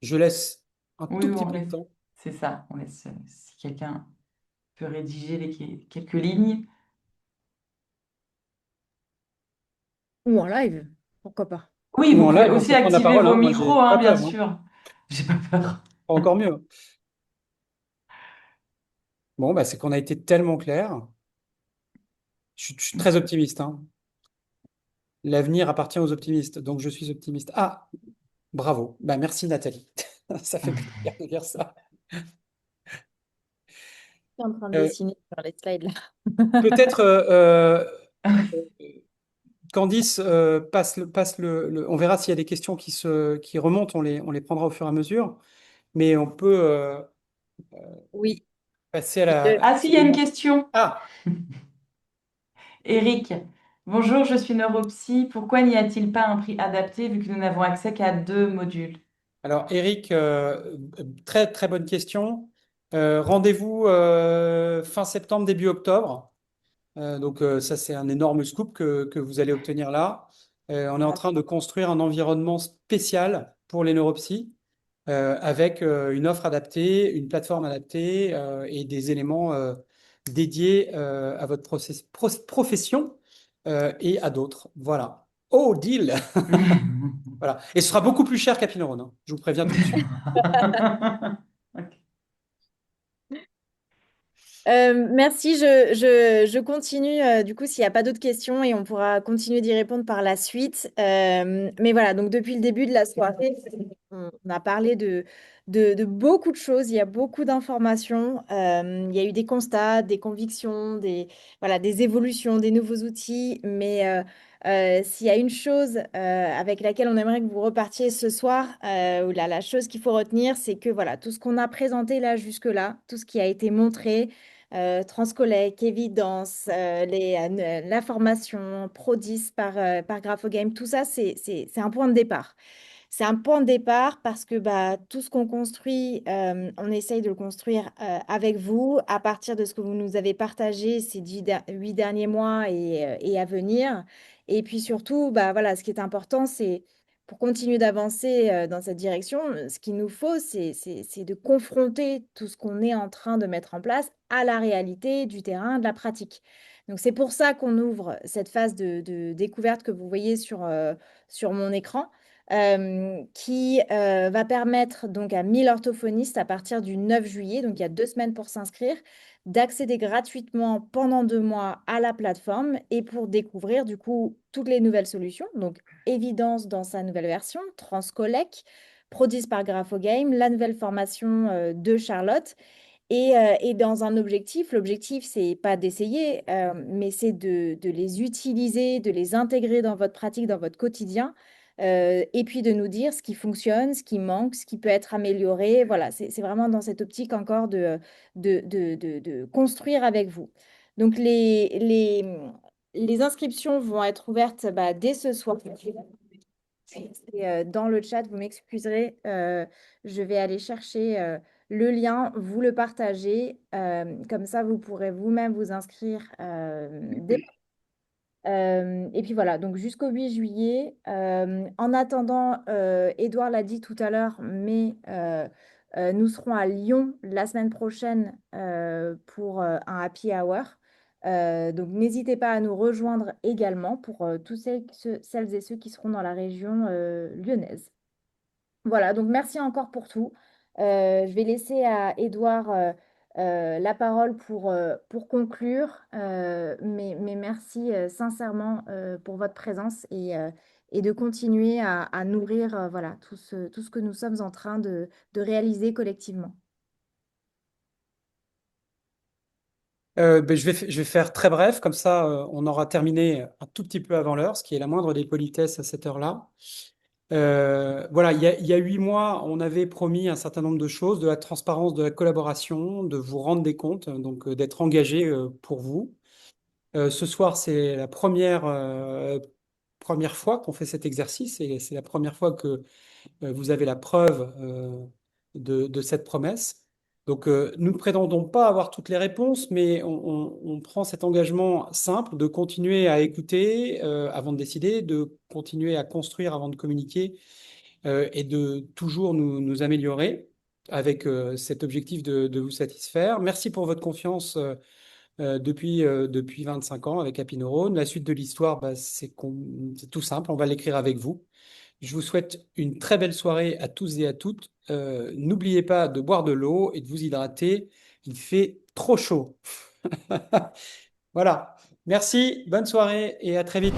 Je laisse un Oui, tout oui, petit on peu de laisse. temps. C'est ça, on laisse. Si quelqu'un peut rédiger quelques lignes. Ou en live, pourquoi pas. Oui, Ou vous en pouvez live, on aussi peut prendre la activer parole. vos Hein. Moi, j'ai micros, hein, pas bien peur. Hein. sûr. J'ai pas peur. Encore mieux. Bon, bah, c'est qu'on a été tellement clair. Je suis très optimiste. Hein. L'avenir appartient aux optimistes, donc je suis optimiste. Ah, bravo. Bah, merci Nathalie. Ça fait plaisir de dire ça. Je suis en train de Euh, dessiner sur les slides là. Peut-être Candice passe on verra s'il y a des questions qui remontent, on les prendra au fur et à mesure, mais on peut Oui. passer à la. Ah, si, il y a une question. Ah, Eric, bonjour, je suis neuropsy. Pourquoi n'y a-t-il pas un prix adapté vu que nous n'avons accès qu'à 2 modules? alors Eric, très très bonne question. Rendez-vous fin septembre, début octobre. Donc ça, c'est un énorme scoop que vous allez obtenir là. On est en train de construire un environnement spécial pour les neuropsy avec une offre adaptée, une plateforme adaptée et des éléments dédiés à votre profession et à d'autres. Voilà. Oh, deal! Voilà. Et ce sera beaucoup plus cher qu'Apineurone, hein. Je vous préviens tout de suite. Merci, je continue du coup s'il n'y a pas d'autres questions et on pourra continuer d'y répondre par la suite. Mais voilà, donc depuis le début de la soirée, on a parlé de beaucoup de choses, il y a beaucoup d'informations, il y a eu des constats, des convictions, voilà, des évolutions, des nouveaux outils, mais s'il y a une chose avec laquelle on aimerait que vous repartiez ce soir, ou la chose qu'il faut retenir, c'est que voilà, tout ce qu'on a présenté là jusque-là, tout ce qui a été montré, Transcollec, Évidence, l'information, Prodis par Graphogame, tout ça, c'est un point de départ. C'est un point de départ parce que bah, tout ce qu'on construit, on essaye de le construire avec vous à partir de ce que vous nous avez partagé ces 8 derniers mois et à venir. Et puis surtout, bah, voilà, ce qui est important, c'est pour continuer d'avancer dans cette direction, ce qu'il nous faut, c'est de confronter tout ce qu'on est en train de mettre en place à la réalité du terrain, de la pratique. Donc c'est pour ça qu'on ouvre cette phase de découverte que vous voyez sur mon écran, qui va permettre donc à 1000 orthophonistes à partir du 9 juillet, donc il y a 2 semaines pour s'inscrire, d'accéder gratuitement pendant 2 mois à la plateforme et pour découvrir du coup toutes les nouvelles solutions. Donc Évidence dans sa nouvelle version, Transcollec, Prodis par Graphogame, la nouvelle formation de Charlotte. Et dans un objectif, l'objectif, c'est pas d'essayer, mais c'est de les utiliser, de les intégrer dans votre pratique, dans votre quotidien, et puis de nous dire ce qui fonctionne, ce qui manque, ce qui peut être amélioré. Voilà, c'est vraiment dans cette optique encore de construire avec vous. Donc, les inscriptions vont être ouvertes bah, dès ce soir. Et, dans le chat, vous m'excuserez, je vais aller chercher le lien, vous le partagez, comme ça vous pourrez vous-même vous inscrire et puis voilà, donc jusqu'au 8 juillet. En attendant, Édouard l'a dit tout à l'heure, mais nous serons à Lyon la semaine prochaine pour un happy hour. Donc n'hésitez pas à nous rejoindre également pour tous celles et ceux qui seront dans la région lyonnaise. Voilà, donc merci encore pour tout. Je vais laisser à Édouard la parole pour conclure, mais merci sincèrement pour votre présence et de continuer à nourrir voilà, tout ce que nous sommes en train de réaliser collectivement. Je vais faire très bref, comme ça on aura terminé un tout petit peu avant l'heure, ce qui est la moindre des politesses à cette heure-là. Voilà, il y a 8 mois, on avait promis un certain nombre de choses, de la transparence, de la collaboration, de vous rendre des comptes, donc d'être engagé pour vous. Ce soir, c'est la première fois qu'on fait cet exercice et c'est la première fois que vous avez la preuve de cette promesse. Donc, nous ne prétendons pas avoir toutes les réponses, mais on prend cet engagement simple de continuer à écouter avant de décider, de continuer à construire avant de communiquer et de toujours nous améliorer avec cet objectif de vous satisfaire. Merci pour votre confiance depuis 25 ans avec Happy Neurone. La suite de l'histoire, bah, c'est tout simple, on va l'écrire avec vous. Je vous souhaite une très belle soirée à tous et à toutes. N'oubliez pas de boire de l'eau et de vous hydrater. Il fait trop chaud. Voilà. Merci, bonne soirée et à très vite.